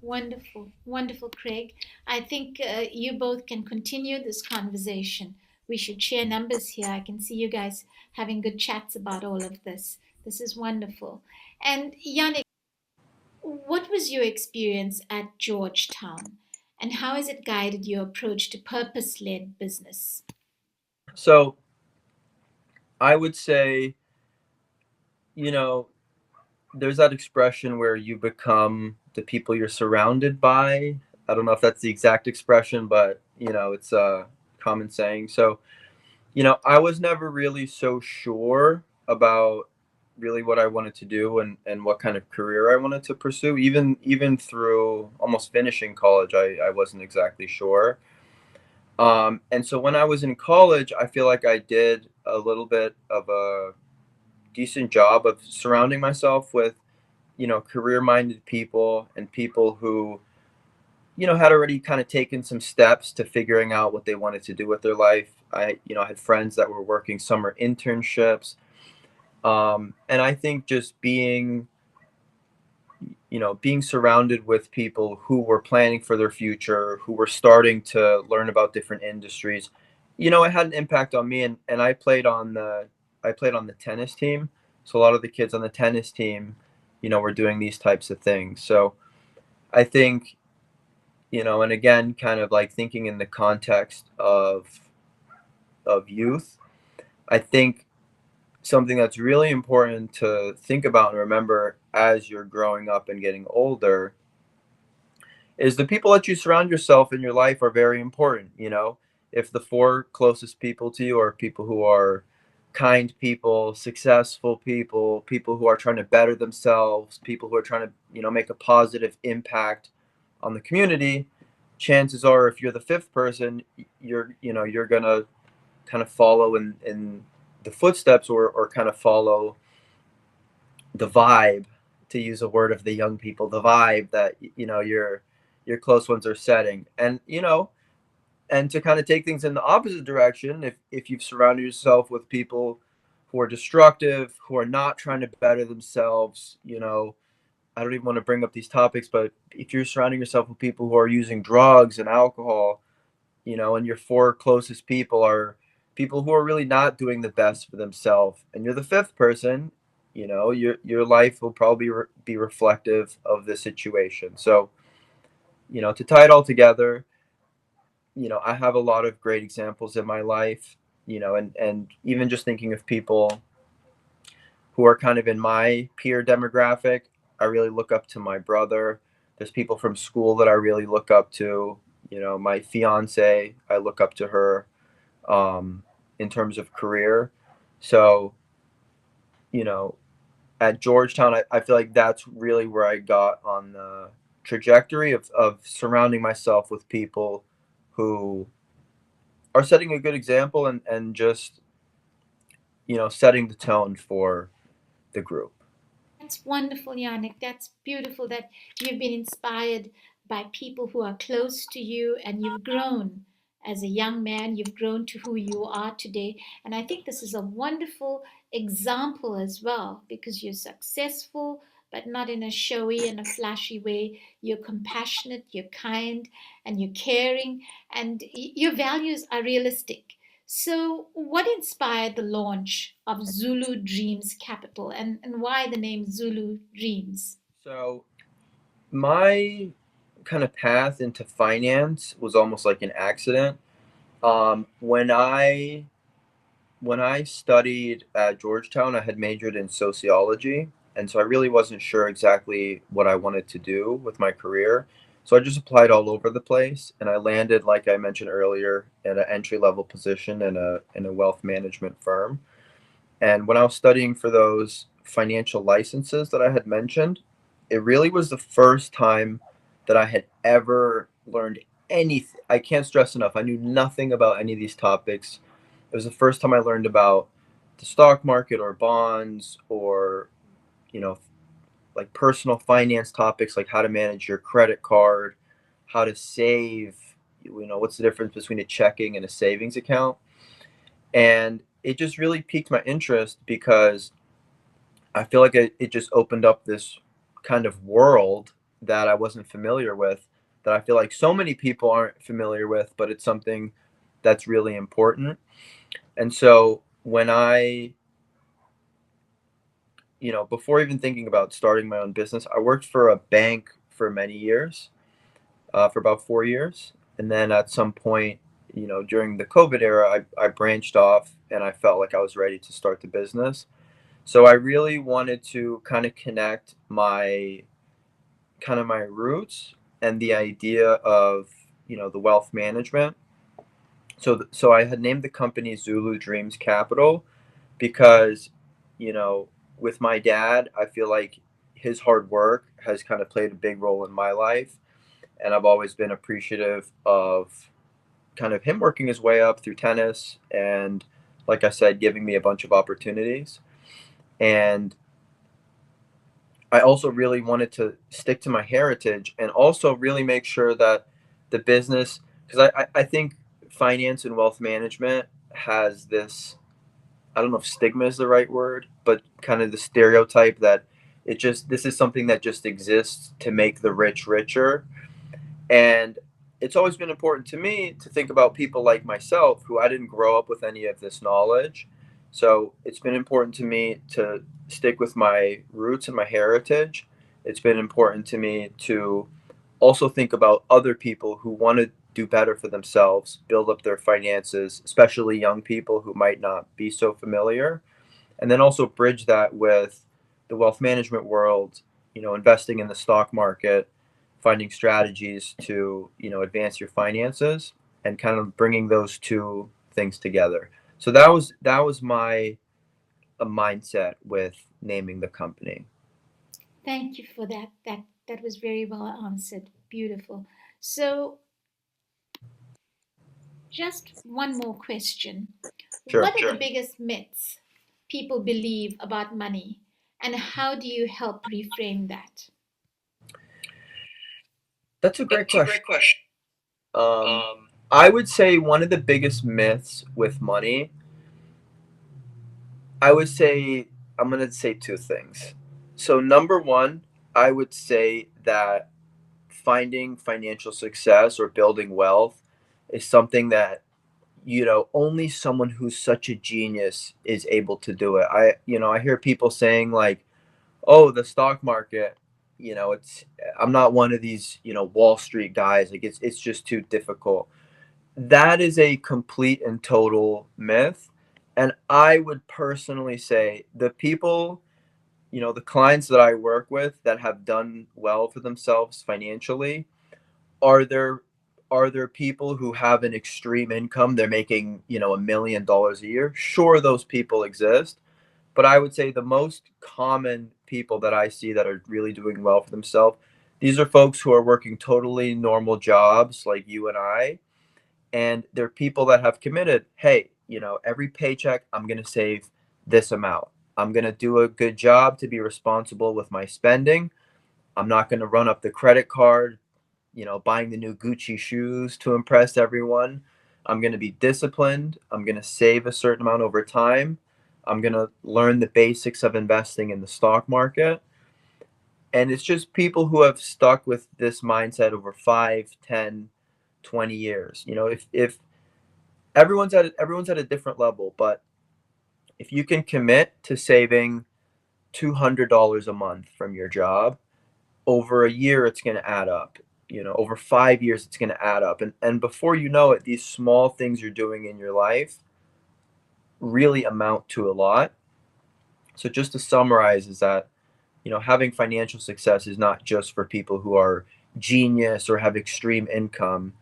Wonderful, wonderful, Craig. I think you both can continue this conversation. We should share numbers here. I can see you guys having good chats about all of this. This is wonderful. And Yannik, what was your experience at Georgetown, and how has it guided your approach to purpose-led business? So I would say, you know, there's that expression where you become the people you're surrounded by. I don't know if that's the exact expression, but, you know, it's a common saying. So, you know, I was never really so sure about really what I wanted to do and what kind of career I wanted to pursue. Even through almost finishing college, I wasn't exactly sure. And so when I was in college, I feel like I did a little bit of a decent job of surrounding myself with, you know, career-minded people and people who had already kind of taken some steps to figuring out what they wanted to do with their life. I had friends that were working summer internships. And I think just being surrounded with people who were planning for their future, who were starting to learn about different industries, it had an impact on me. And I played on the tennis team. So a lot of the kids on the tennis team, were doing these types of things. So I think, and again, kind of like thinking in the context of youth, I think something that's really important to think about and remember as you're growing up and getting older is the people that you surround yourself in your life are very important. If the four closest people to you are people who are kind people, successful people, people who are trying to better themselves, people who are trying to, make a positive impact on the community, chances are if you're the fifth person, you're gonna kind of follow in the footsteps, or kind of follow the vibe, to use a word of the young people, the vibe that your close ones are setting. And to kind of take things in the opposite direction, if you've surrounded yourself with people who are destructive, who are not trying to better themselves, I don't even want to bring up these topics, but if you're surrounding yourself with people who are using drugs and alcohol, and your four closest people are people who are really not doing the best for themselves, and you're the fifth person, your life will probably be reflective of the situation. So, to tie it all together, I have a lot of great examples in my life, and even just thinking of people who are kind of in my peer demographic, I really look up to my brother. There's people from school that I really look up to. My fiance, I look up to her in terms of career. So, at Georgetown, I feel like that's really where I got on the trajectory of surrounding myself with people who are setting a good example, and just, setting the tone for the group. That's wonderful, Yannick. That's beautiful that you've been inspired by people who are close to you and you've grown as a young man. You've grown to who you are today. And I think this is a wonderful example as well because you're successful, but not in a showy and a flashy way. You're compassionate, you're kind, and you're caring, and your values are realistic. So, what inspired the launch of Zulu Dreams Capital, and why the name Zulu Dreams? So my kind of path into finance was almost like an accident. When I studied at Georgetown, I had majored in sociology, and so I really wasn't sure exactly what I wanted to do with my career. So I just applied all over the place, and I landed, like I mentioned earlier, in an entry level position in a wealth management firm. And when I was studying for those financial licenses that I had mentioned, it really was the first time that I had ever learned anything. I can't stress enough. I knew nothing about any of these topics. It was the first time I learned about the stock market or bonds, or, you know, like personal finance topics, like how to manage your credit card, how to save, what's the difference between a checking and a savings account. And it just really piqued my interest because I feel like it just opened up this kind of world that I wasn't familiar with, that I feel like so many people aren't familiar with, but it's something that's really important. And so when before even thinking about starting my own business, I worked for a bank for many years, for about 4 years. And then at some point, during the COVID era, I branched off and I felt like I was ready to start the business. So I really wanted to kind of connect my roots and the idea of, the wealth management. So I had named the company Zulu Dreams Capital because, with my dad, I feel like his hard work has kind of played a big role in my life. And I've always been appreciative of kind of him working his way up through tennis and, like I said, giving me a bunch of opportunities. And I also really wanted to stick to my heritage and also really make sure that the business, because I think finance and wealth management has this, I don't know if stigma is the right word, but kind of the stereotype that this is something that just exists to make the rich richer. And it's always been important to me to think about people like myself who I didn't grow up with any of this knowledge. So it's been important to me to stick with my roots and my heritage. It's been important to me to also think about other people who want to do better for themselves, build up their finances, especially young people who might not be so familiar, and then also bridge that with the wealth management world, investing in the stock market, finding strategies to, advance your finances and kind of bringing those two things together. So that was my mindset with naming the company. Thank you for that. That was very well answered. Beautiful. So, just one more question. Sure. What are the biggest myths people believe about money, and how do you help reframe that? That's a great question. I would say one of the biggest myths with money, I would say, I'm going to say two things. So, number one, I would say that finding financial success or building wealth is something that, only someone who's such a genius is able to do it. I hear people saying, like, oh, the stock market, I'm not one of these, Wall Street guys. Like, it's just too difficult. That is a complete and total myth. And I would personally say the people, the clients that I work with that have done well for themselves financially, are there people who have an extreme income? They're making, $1 million a year. Sure, those people exist. But I would say the most common people that I see that are really doing well for themselves, these are folks who are working totally normal jobs like you and I, and they're people that have committed, hey, every paycheck I'm going to save this amount. I'm going to do a good job to be responsible with my spending. I'm not going to run up the credit card, buying the new Gucci shoes to impress everyone. I'm going to be disciplined. I'm going to save a certain amount over time. I'm going to learn the basics of investing in the stock market. And it's just people who have stuck with this mindset over 5, 10, 20 years. If everyone's at a different level, but if you can commit to saving $200 a month from your job, over a year it's going to add up. Over 5 years it's going to add up, and before you know it, these small things you're doing in your life really amount to a lot. So just to summarize is that, having financial success is not just for people who are genius or have extreme income.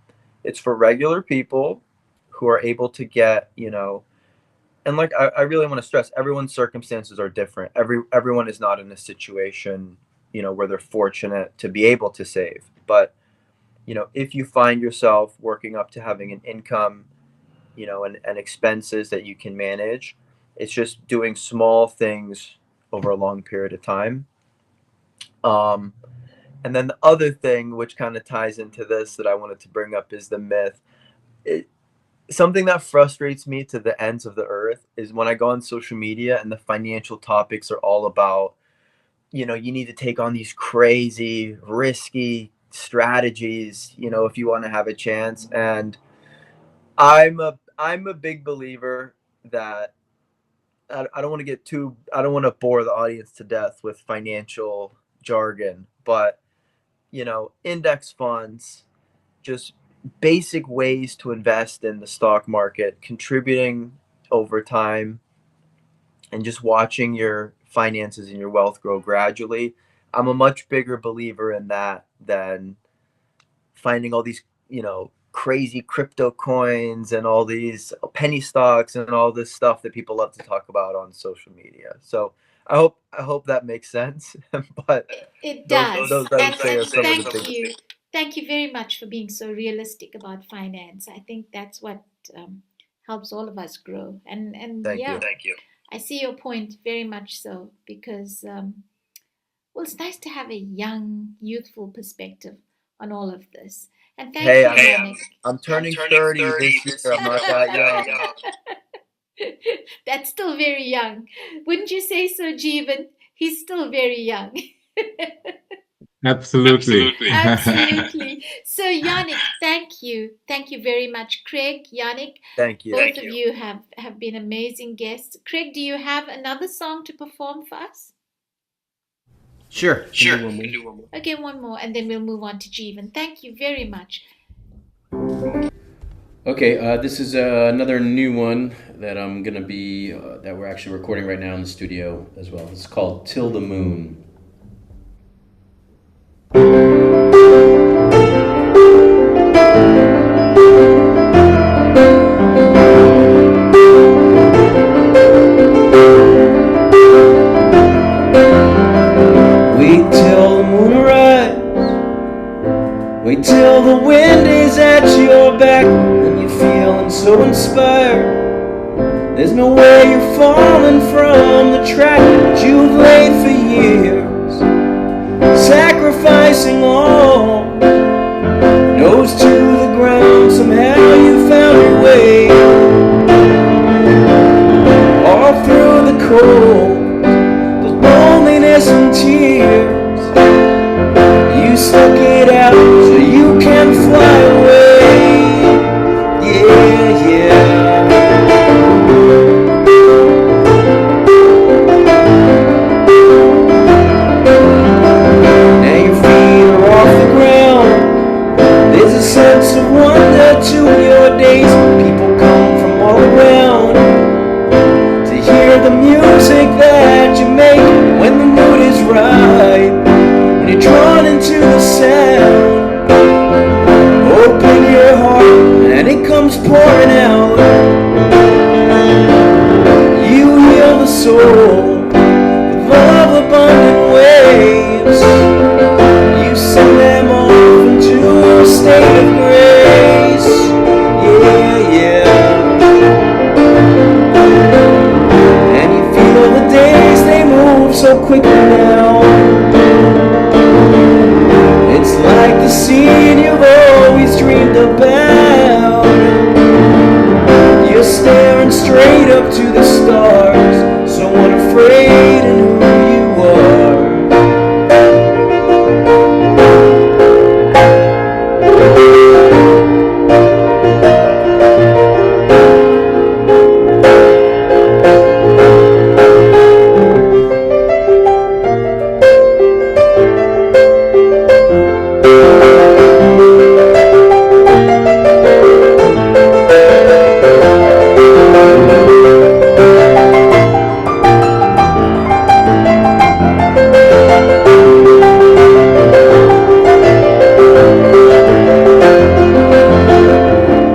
It's for regular people who are able to get, and like I really want to stress, everyone's circumstances are different. Everyone is not in a situation, where they're fortunate to be able to save. But, if you find yourself working up to having an income, and expenses that you can manage, it's just doing small things over a long period of time. Um, and then the other thing, which kind of ties into this that I wanted to bring up, is the myth. Something that frustrates me to the ends of the earth is when I go on social media and the financial topics are all about, you need to take on these crazy, risky strategies, if you want to have a chance. And I'm a big believer that I don't want to I don't want to bore the audience to death with financial jargon, but, index funds, just basic ways to invest in the stock market, contributing over time, and just watching your finances and your wealth grow gradually. I'm a much bigger believer in that than finding all these, crazy crypto coins and all these penny stocks and all this stuff that people love to talk about on social media. So I hope that makes sense. But It those does. I And, would say are some of the thank things. you. Thank you very much for being so realistic about finance. I think that's what helps all of us grow. And Thank yeah, you. I see your point very much so, because Well, it's nice to have a young, youthful perspective on all of this. And thank Hey, you, I'm Yannik. I'm turning 30 this year. I'm not that young. That's still very young. Wouldn't you say so, Jeeven? He's still very young. Absolutely. Absolutely. So, Yannik, thank you. Thank you very much. Craig, Yannik, Thank you. both of you have been amazing guests. Craig, do you have another song to perform for us? Sure. Can do one more. Okay, one more, and then we'll move on to Jeevan. Thank you very much. Okay, this is another new one that I'm gonna be that we're actually recording right now in the studio as well. It's called "Till the Moon." Wait till the moon rise. Wait till the wind is at your back and you're feeling so inspired. There's no way you're falling from the track that you've laid for years, sacrificing all. Nose to the ground, somehow you found your way. All through the cold, the loneliness and tears, you stuck it out so you can fly away. Yeah, yeah. Now your feet are off the ground. There's a sense of wonder to your days. People come from all around to hear the music that you make when the mood is right. When you're drawn into the sound, open your heart and it comes pouring out. You heal the soul with love abundant waves. You send them off into a state of grace. Yeah, yeah. And you feel the days, they move so quickly now. It's like the scene you've always dreamed about. You're staring straight up to the stars, so unafraid in who you are.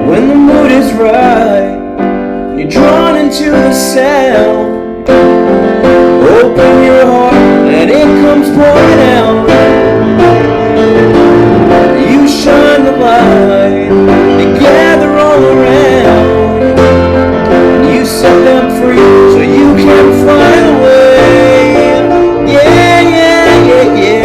When the mood is right, you're drawn into the sound. Open your heart and it comes pouring out. You shine the light, they gather all around. You set them free so you can fly away. Yeah, yeah, yeah, yeah.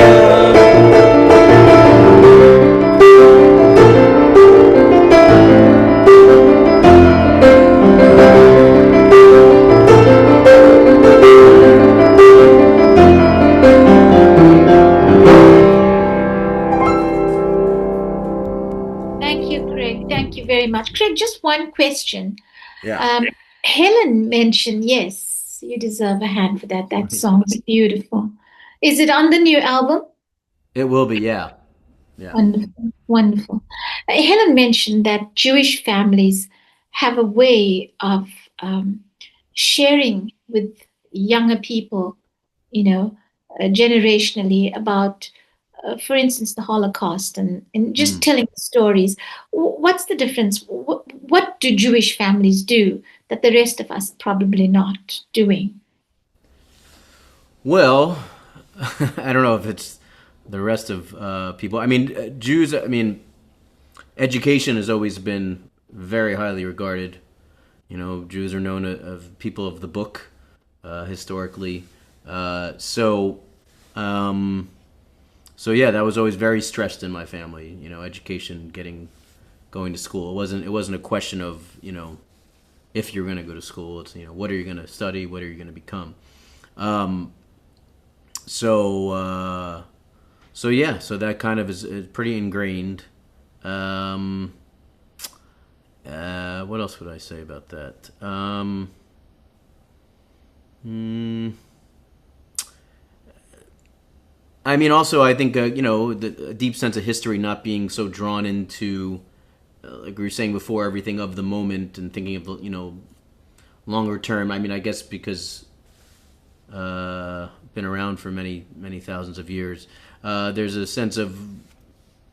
Thank you, Craig. Thank you very much. Craig, just one question. Yeah. Helen mentioned, yes, you deserve a hand for that. That song's beautiful. Is it on the new album? It will be, yeah. Yeah. Wonderful, wonderful. Helen mentioned that Jewish families have a way of sharing with younger people, generationally about, for instance, the Holocaust and just telling stories. What's the difference? What do Jewish families do that the rest of us probably not doing? Well, I don't know if it's the rest of people. I mean, Jews, education has always been very highly regarded. Jews are known as people of the book historically. So So yeah, that was always very stressed in my family. Education, going to school. It wasn't a question of if you're going to go to school. It's what are you going to study? What are you going to become? So yeah, so that kind of is pretty ingrained. What else would I say about that? I mean, also, I think a deep sense of history, not being so drawn into, like we were saying before, everything of the moment and thinking of longer term. I mean, I guess because been around for many thousands of years, there's a sense of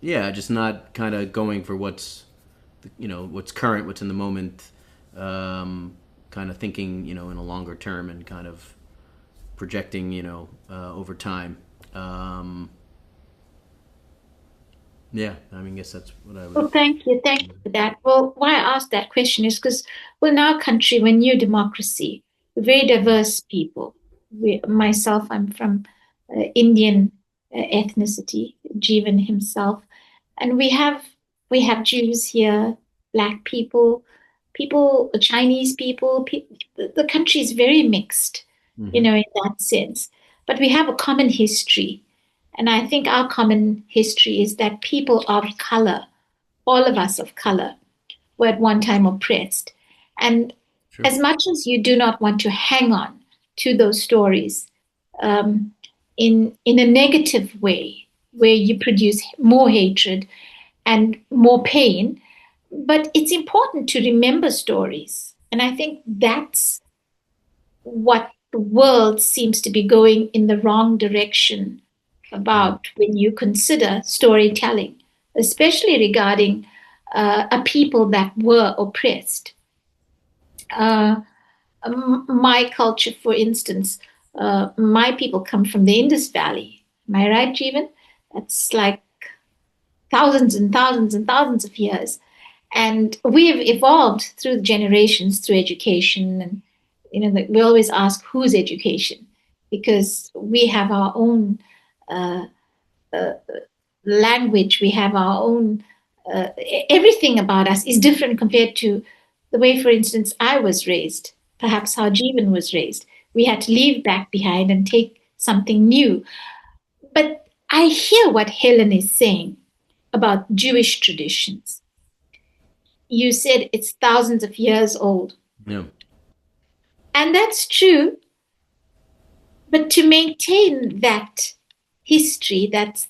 just not kind of going for what's current, what's in the moment, kind of thinking in a longer term and kind of projecting over time. Yeah, I mean, I guess that's what I would. Well, thank you for that. Well, why I asked that question is because we're in our country, we're new democracy, we're very diverse people. Myself, I'm from Indian ethnicity, Jeeven himself, and we have Jews here, Black people, Chinese people. The country is very mixed, in that sense. But we have a common history. And I think our common history is that people of color, all of us of color, were at one time oppressed. And Sure. as much as you do not want to hang on to those stories in a negative way, where you produce more hatred and more pain, but it's important to remember stories. And I think that's what the world seems to be going in the wrong direction about when you consider storytelling, especially regarding a people that were oppressed. My culture, for instance, my people come from the Indus Valley. Am I right, Jeevan? That's like thousands and thousands and thousands of years. And we have evolved through generations, through education. And, we always ask, whose education? Because we have our own language, we have our own, everything about us is different compared to the way, for instance, I was raised, perhaps how Jeevan was raised. We had to leave back behind and take something new. But I hear what Helen is saying about Jewish traditions. You said it's thousands of years old. Yeah. And that's true. But to maintain that history that's,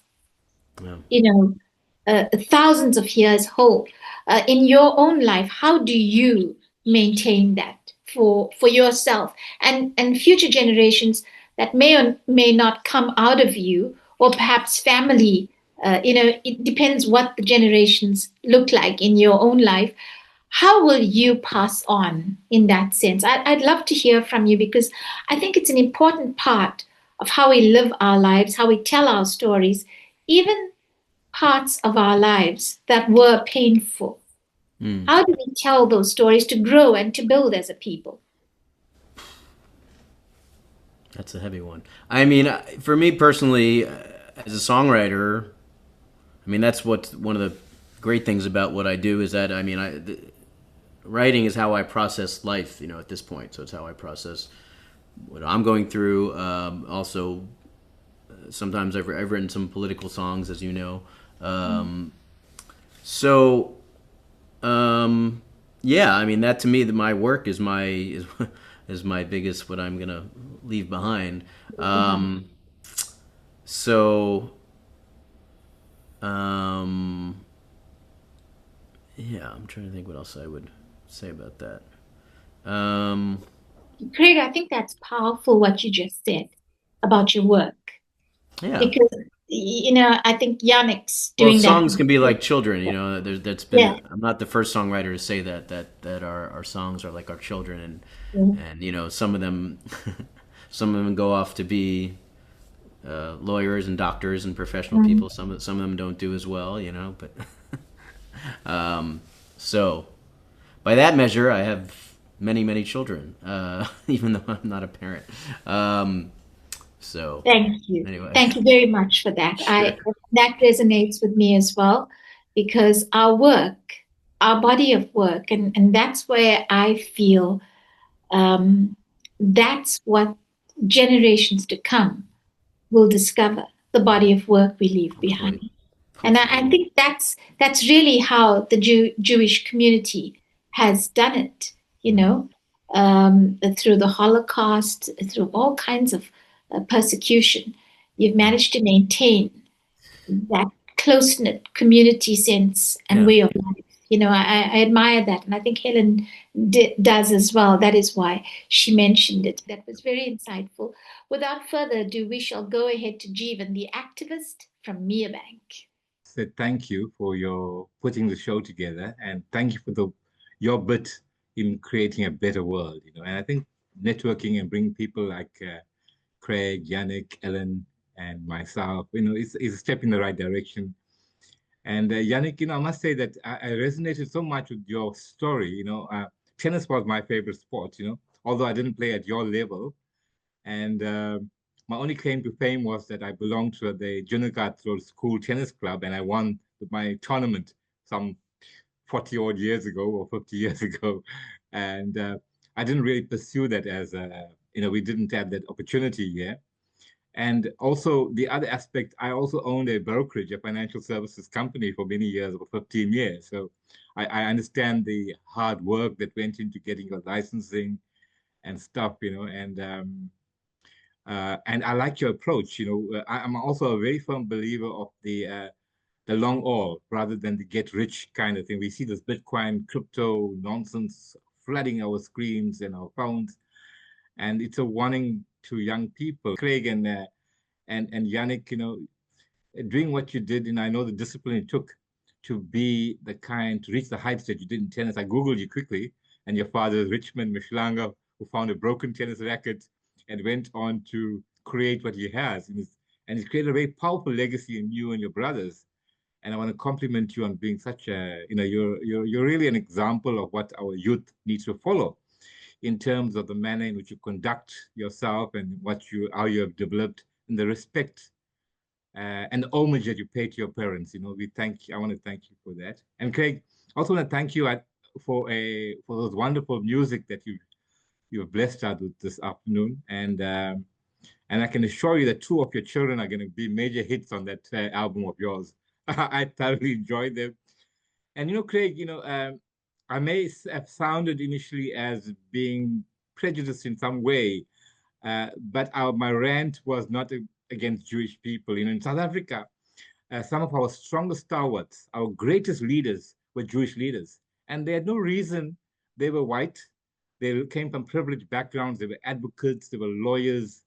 thousands of years old, in your own life, how do you maintain that for yourself and future generations that may or may not come out of you, or perhaps family? It depends what the generations look like in your own life. How will you pass on in that sense? I'd love to hear from you, because I think it's an important part of how we live our lives, how we tell our stories, even parts of our lives that were painful. How do we tell those stories to grow and to build as a people? That's a heavy one. I mean, for me personally, as a songwriter, I mean, that's what one of the great things about what I do is that, I mean, writing is how I process life, at this point. So it's how I process what I'm going through. Also, sometimes I've written some political songs, as you know. Yeah, I mean, that to me, my work is my biggest, what I'm gonna leave behind. Yeah, I'm trying to think what else I would say about that. Craig, I think that's powerful what you just said about your work. Yeah. Because, I think Yannick's doing that. Well, songs can be like children, that's been, Yeah. I'm not the first songwriter to say that our songs are like our children, and some of them go off to be lawyers and doctors and professional people. Some of them don't do as well, but so by that measure, I have many children, even though I'm not a parent. So Thank you. anyway, Thank you very much for that. Sure. That resonates with me as well, because our work, our body of work, and that's where I feel that's what generations to come will discover, the body of work we leave behind. Hopefully. And I think that's really how the Jewish community has done it, you know, through the Holocaust, through all kinds of persecution. You've managed to maintain that close-knit community sense and way of life. You know, I admire that. And I think Helen does as well. That is why she mentioned it. That was very insightful. Without further ado, we shall go ahead to Jeeven, the activist from Merebank. Said thank you for your putting the show together, and thank you for your bit in creating a better world. And I think networking and bringing people like Craig, Yannik, Helen, and myself, is a step in the right direction. And Yannik, I must say that I resonated so much with your story. Tennis was my favorite sport. Although I didn't play at your level, and my only claim to fame was that I belonged to the Junnigat Road School Tennis Club, and I won my tournament some 40 odd years ago or 50 years ago. And I didn't really pursue that as, we didn't have that opportunity here. And also the other aspect, I also owned a brokerage, a financial services company for many years, over 15 years. So I understand the hard work that went into getting your licensing and stuff, and I like your approach. I'm also a very firm believer of the long haul rather than the get rich kind of thing. We see this Bitcoin, crypto nonsense flooding our screens and our phones, and it's a warning to young people. Craig and Yannik, doing what you did, and I know the discipline it took to be the kind to reach the heights that you did in tennis. I googled you quickly, and your father is Richmond Mahlangu, who found a broken tennis racket and went on to create what he has. And he's created a very powerful legacy in you and your brothers. And I want to compliment you on being such a, you're really an example of what our youth needs to follow in terms of the manner in which you conduct yourself and how you have developed, and the respect and the homage that you pay to your parents. I want to thank you for that. And Craig, I also want to thank you for those wonderful music that you've blessed us with this afternoon. And I can assure you that two of your children are going to be major hits on that album of yours. I thoroughly enjoyed them. And Craig, I may have sounded initially as being prejudiced in some way, but my rant was not against Jewish people. In South Africa, some of our strongest stalwarts, our greatest leaders, were Jewish leaders, and they had no reason. They were white. They came from privileged backgrounds. They were advocates. They were lawyers.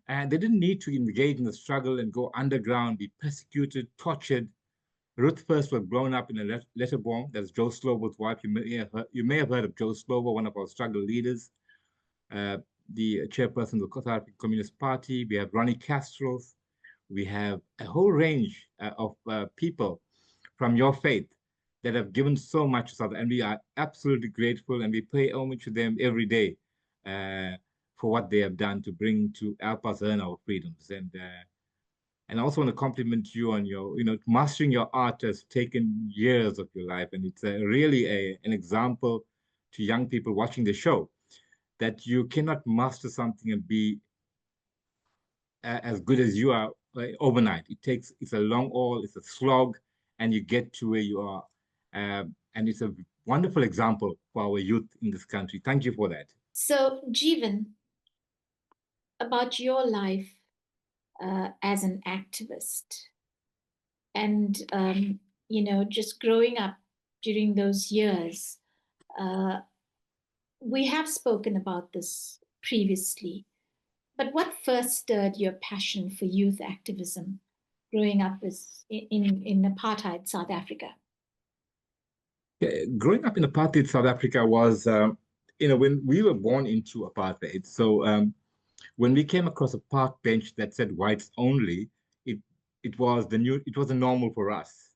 And they didn't need to engage in the struggle and go underground, be persecuted, tortured. Ruth first was blown up in a letter bomb. That's Joe Slovo's wife. You may have heard of Joe Slovo, one of our struggle leaders, the chairperson of the South African Communist Party. We have Ronnie Castros. We have a whole range of people from your faith that have given so much to South Africa, and we are absolutely grateful, and we pay homage to them every day for what they have done to help us earn our freedoms. And I also want to compliment you on your, mastering your art has taken years of your life, and it's really an example to young people watching the show that you cannot master something and be as good as you are overnight. It's a long haul, it's a slog, and you get to where you are. And it's a wonderful example for our youth in this country. Thank you for that. So, Jeeven, about your life as an activist, and just growing up during those years, we have spoken about this previously, but what first stirred your passion for youth activism growing up in apartheid South Africa? Growing up in apartheid South Africa was, when we were born into apartheid. So when we came across a park bench that said whites only, it was a normal for us.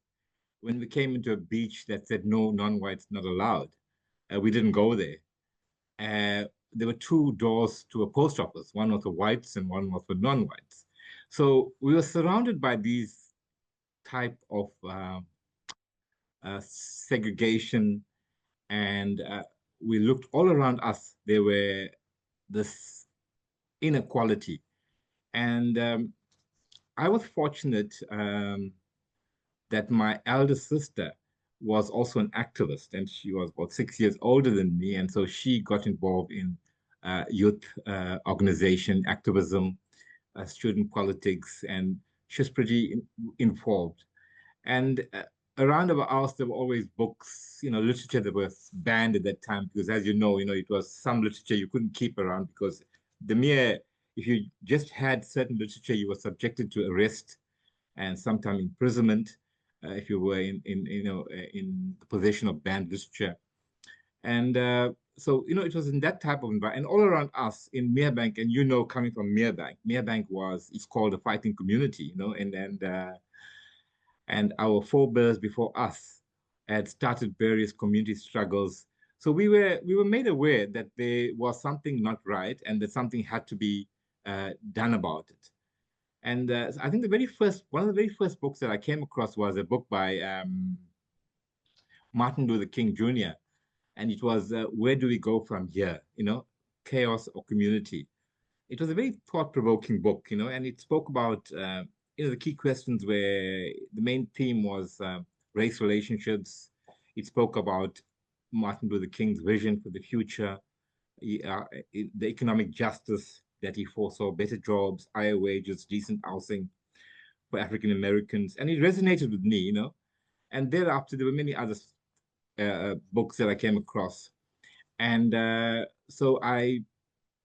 When we came into a beach that said no non-whites not allowed, we didn't go there. there were two doors to a post office. One was for whites and one was for non-whites. So we were surrounded by these type of segregation, and we looked all around us. There were this inequality, and I was fortunate that my elder sister was also an activist, and she was about 6 years older than me, and so she got involved in youth organization, activism, student politics, and she was pretty involved. And around our house, there were always books, literature that was banned at that time because, as it was some literature you couldn't keep around because if you just had certain literature, you were subjected to arrest and sometimes imprisonment if you were in the possession of banned literature. And so, it was in that type of environment. And all around us in Merebank, and coming from Merebank it's called a fighting community, and our forebears before us had started various community struggles. So we were made aware that there was something not right and that something had to be done about it. And I think one of the very first books that I came across was a book by Martin Luther King Jr. And it was Where Do We Go From Here? Chaos or Community. It was a very thought-provoking book, and it spoke about the key questions where the main theme was race relationships. It spoke about Martin Luther King's vision for the future, the economic justice that he foresaw, better jobs, higher wages, decent housing for African Americans. And it resonated with me, And thereafter, there were many other books that I came across. And so I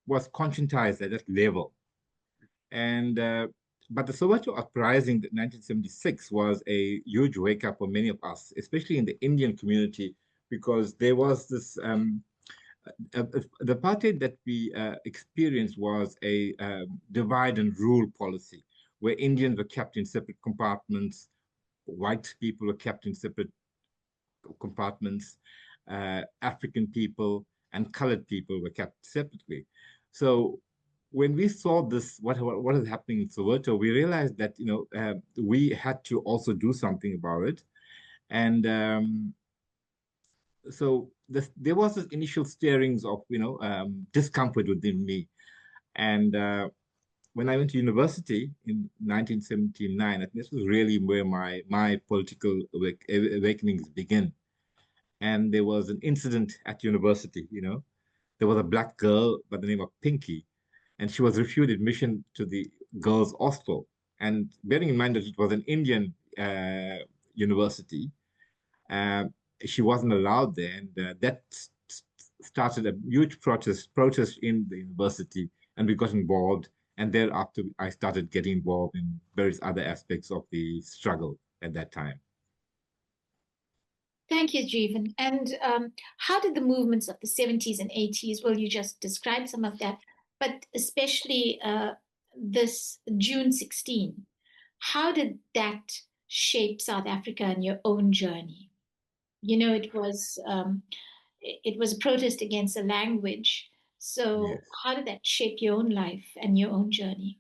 was conscientized at that level. And but the Soweto uprising in 1976 was a huge wake up for many of us, especially in the Indian community, because there was this the apartheid that we experienced was a divide and rule policy, where Indians were kept in separate compartments, white people were kept in separate compartments, African people and colored people were kept separately. So when we saw this, what is happening in Soweto, we realized that we had to also do something about it, and so there was this initial stirrings of discomfort within me, and when I went to university in 1979, this was really where my political awakenings began. And there was an incident at university. There was a black girl by the name of Pinky, and she was refused admission to the girls' hostel. And bearing in mind that it was an Indian university, she wasn't allowed there, and that started a huge protest in the university, and we got involved. And thereafter, I started getting involved in various other aspects of the struggle at that time. Thank you, Jeeven. And how did the movements of the 70s and 80s, well, you just described some of that, but especially this June 16, how did that shape South Africa and your own journey? It was a protest against a language. So Yes. how did that shape your own life and your own journey?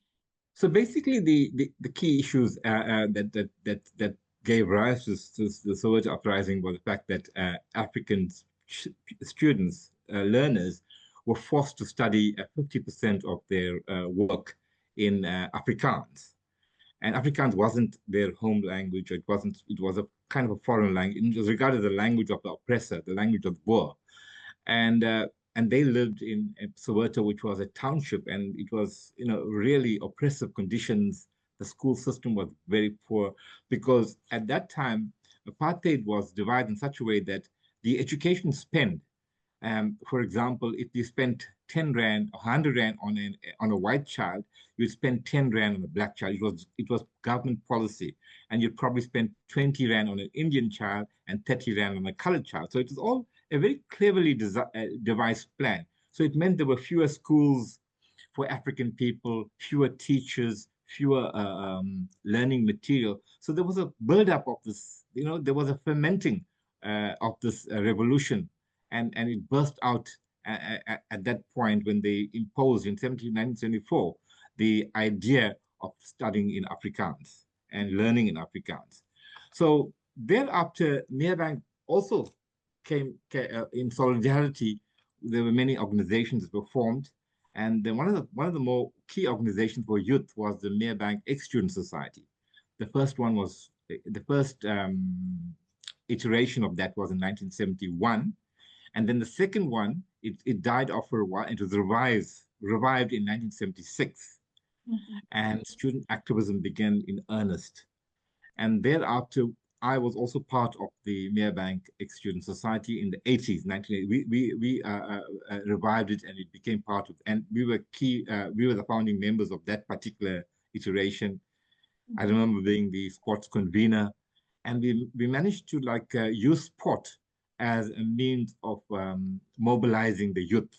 So basically, the key issues that gave rise to the Soweto uprising was the fact that African students, learners, were forced to study 50% of their work in Afrikaans. And Afrikaans wasn't their home language. It was a kind of a foreign language. It was regarded as the language of the oppressor, the language of the Boer. And they lived in Soweto, which was a township, and it was, really oppressive conditions. The school system was very poor because at that time, apartheid was divided in such a way that the education spend, for example, if you spent 10 Rand, 100 Rand on a white child, you'd spend 10 Rand on a black child. It was government policy. And you'd probably spend 20 Rand on an Indian child and 30 Rand on a colored child. So it was all a very cleverly devised plan. So it meant there were fewer schools for African people, fewer teachers, fewer learning material. So there was a buildup of this, there was a fermenting of this revolution, and it burst out at that point when they imposed in 1974 the idea of studying in Afrikaans and learning in Afrikaans. So thereafter, Merebank also came in solidarity. There were many organizations that were formed, and then one of the more key organizations for youth was the Merebank Ex-Student Society. The first one was the first iteration of that was in 1971, and then the second one it died off for a while. It was revived in 1976, and student activism began in earnest. And thereafter, I was also part of the Merebank Ex-Student Society in the 80s, 1980. We revived it, and it became part of, and we were we were the founding members of that particular iteration. I remember being the sports convener, and we managed to use sport as a means of mobilizing the youth.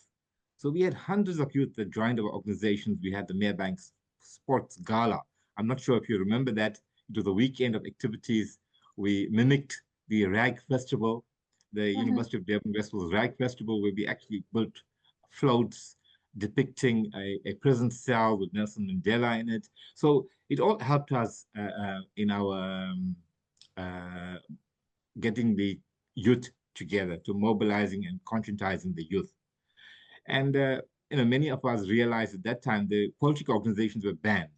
So we had hundreds of youth that joined our organizations. We had the Merebank Sports Gala. I'm not sure if you remember that. It was a weekend of activities. We mimicked the Rag Festival, the University of Durban Westfield's Rag Festival, where we actually built floats depicting a prison cell with Nelson Mandela in it. So it all helped us in our getting the youth together, to mobilizing and conscientizing the youth. And many of us realized at that time the political organizations were banned.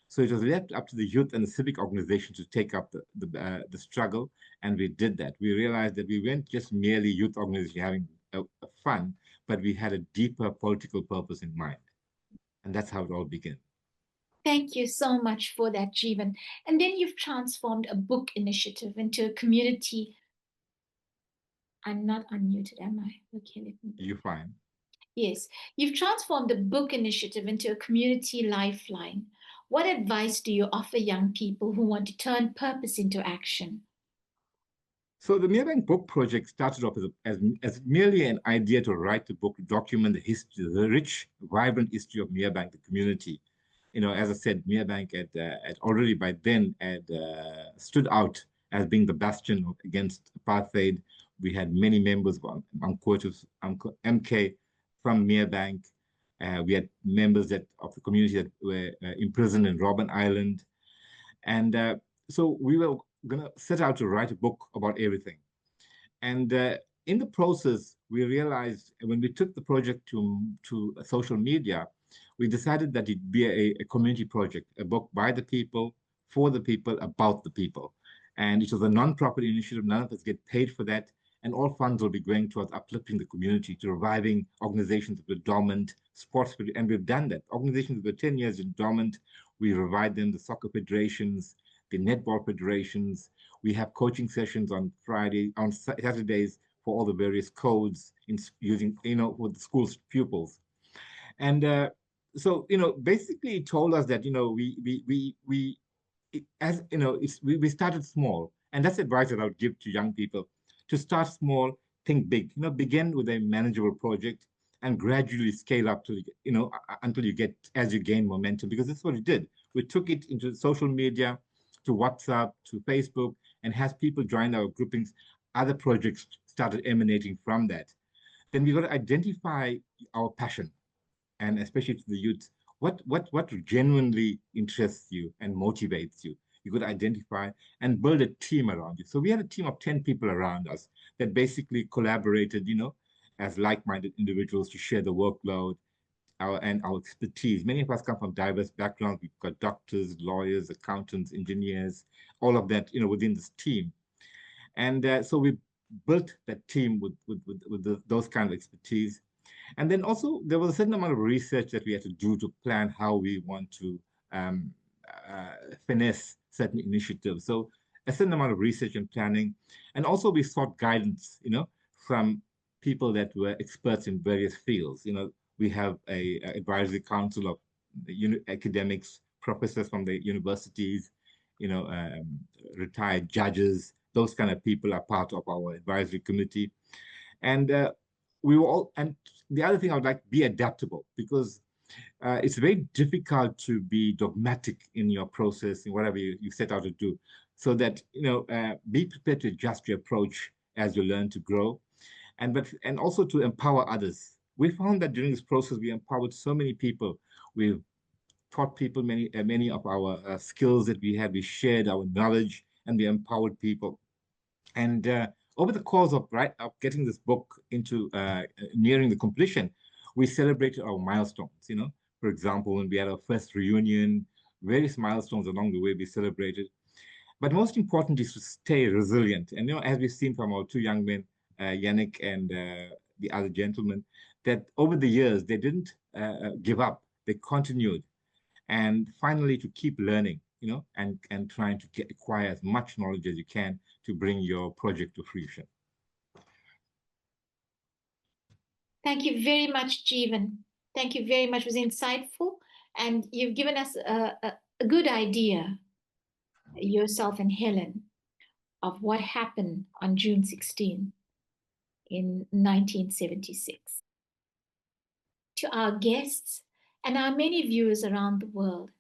So it was left up to the youth and the civic organizations to take up the struggle, and we did that. We realized that we weren't just merely youth organizations having a fun, but we had a deeper political purpose in mind. And that's how it all began. Thank you so much for that, Jeeven. And then you've transformed a book initiative into a community. I'm not unmuted, am I? Okay, let me. You're fine. Yes, you've transformed the book initiative into a community lifeline. What advice do you offer young people who want to turn purpose into action? So the Merebank Book Project started off as merely an idea to write a book to document the history, the rich, vibrant history of Merebank, the community. As I said, Merebank had already by then had stood out as being the bastion against apartheid. We had many members of MK from Merebank. We had members of the community that were imprisoned in Robben Island. And so we were going to set out to write a book about everything. And in the process, we realized when we took the project to social media, we decided that it'd be a community project, a book by the people, for the people, about the people. And it was a non-profit initiative. None of us get paid for that. And all funds will be going towards uplifting the community, to reviving organizations that were dormant, sports, and we've done that. Organizations that were 10 years in dormant, we revived them, the soccer federations, the netball federations. We have coaching sessions on Saturdays for all the various codes using, with the school's pupils. And so, basically it told us that, we started small. And that's advice that I would give to young people: to start small, think big. Begin with a manageable project and gradually scale up to, until as you gain momentum, because that's what we did. We took it into social media, to WhatsApp, to Facebook, and as people joined our groupings, other projects started emanating from that. Then we got to identify our passion, and especially to the youth, what genuinely interests you and motivates you. You could identify and build a team around you. So we had a team of 10 people around us that basically collaborated, as like-minded individuals, to share the workload and our expertise. Many of us come from diverse backgrounds. We've got doctors, lawyers, accountants, engineers, all of that, within this team. And so we built that team with those kind of expertise. And then also there was a certain amount of research that we had to do to plan how we want to finesse certain initiatives. So a certain amount of research and planning. And also we sought guidance, from people that were experts in various fields. We have a advisory council of academics, professors from the universities, retired judges. Those kind of people are part of our advisory committee. And and the other thing I would like, be adaptable, because it's very difficult to be dogmatic in your process, in whatever you set out to do. So that, be prepared to adjust your approach as you learn to grow, and also to empower others we found that during this process, we empowered so many people. We've taught people many of our skills that we had. We shared our knowledge and we empowered people. And over the course of getting this book into nearing the completion, we celebrated our milestones. For example, when we had our first reunion, various milestones along the way we celebrated. But most important is to stay resilient. And as we've seen from our two young men, Yannik and the other gentleman, that over the years they didn't give up. They continued, and finally to keep learning, and trying to acquire as much knowledge as you can to bring your project to fruition. Thank you very much, Jeeven. Thank you very much. It was insightful, and you've given us a good idea, yourself and Helen, of what happened on June 16 in 1976. To our guests and our many viewers around the world,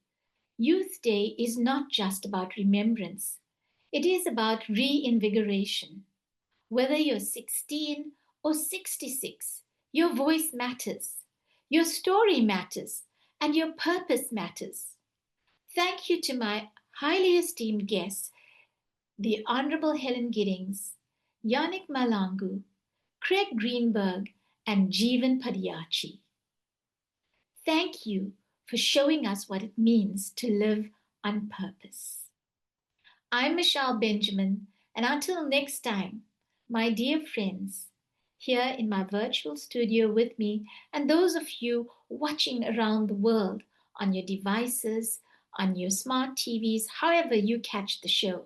Youth Day is not just about remembrance. It is about reinvigoration. Whether you're 16 or 66, your voice matters, your story matters, and your purpose matters. Thank you to my highly esteemed guests, the Honourable Helen Giddings, Yannik Mahlangu, Craig Greenberg, and Jeeven Padayachee. Thank you for showing us what it means to live on purpose. I'm Michelle Benjamin, and until next time, my dear friends, here in my virtual studio with me, and those of you watching around the world on your devices, on your smart TVs, however you catch the show.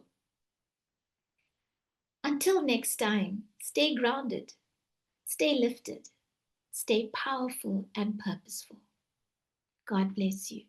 Until next time, stay grounded, stay lifted, stay powerful and purposeful. God bless you.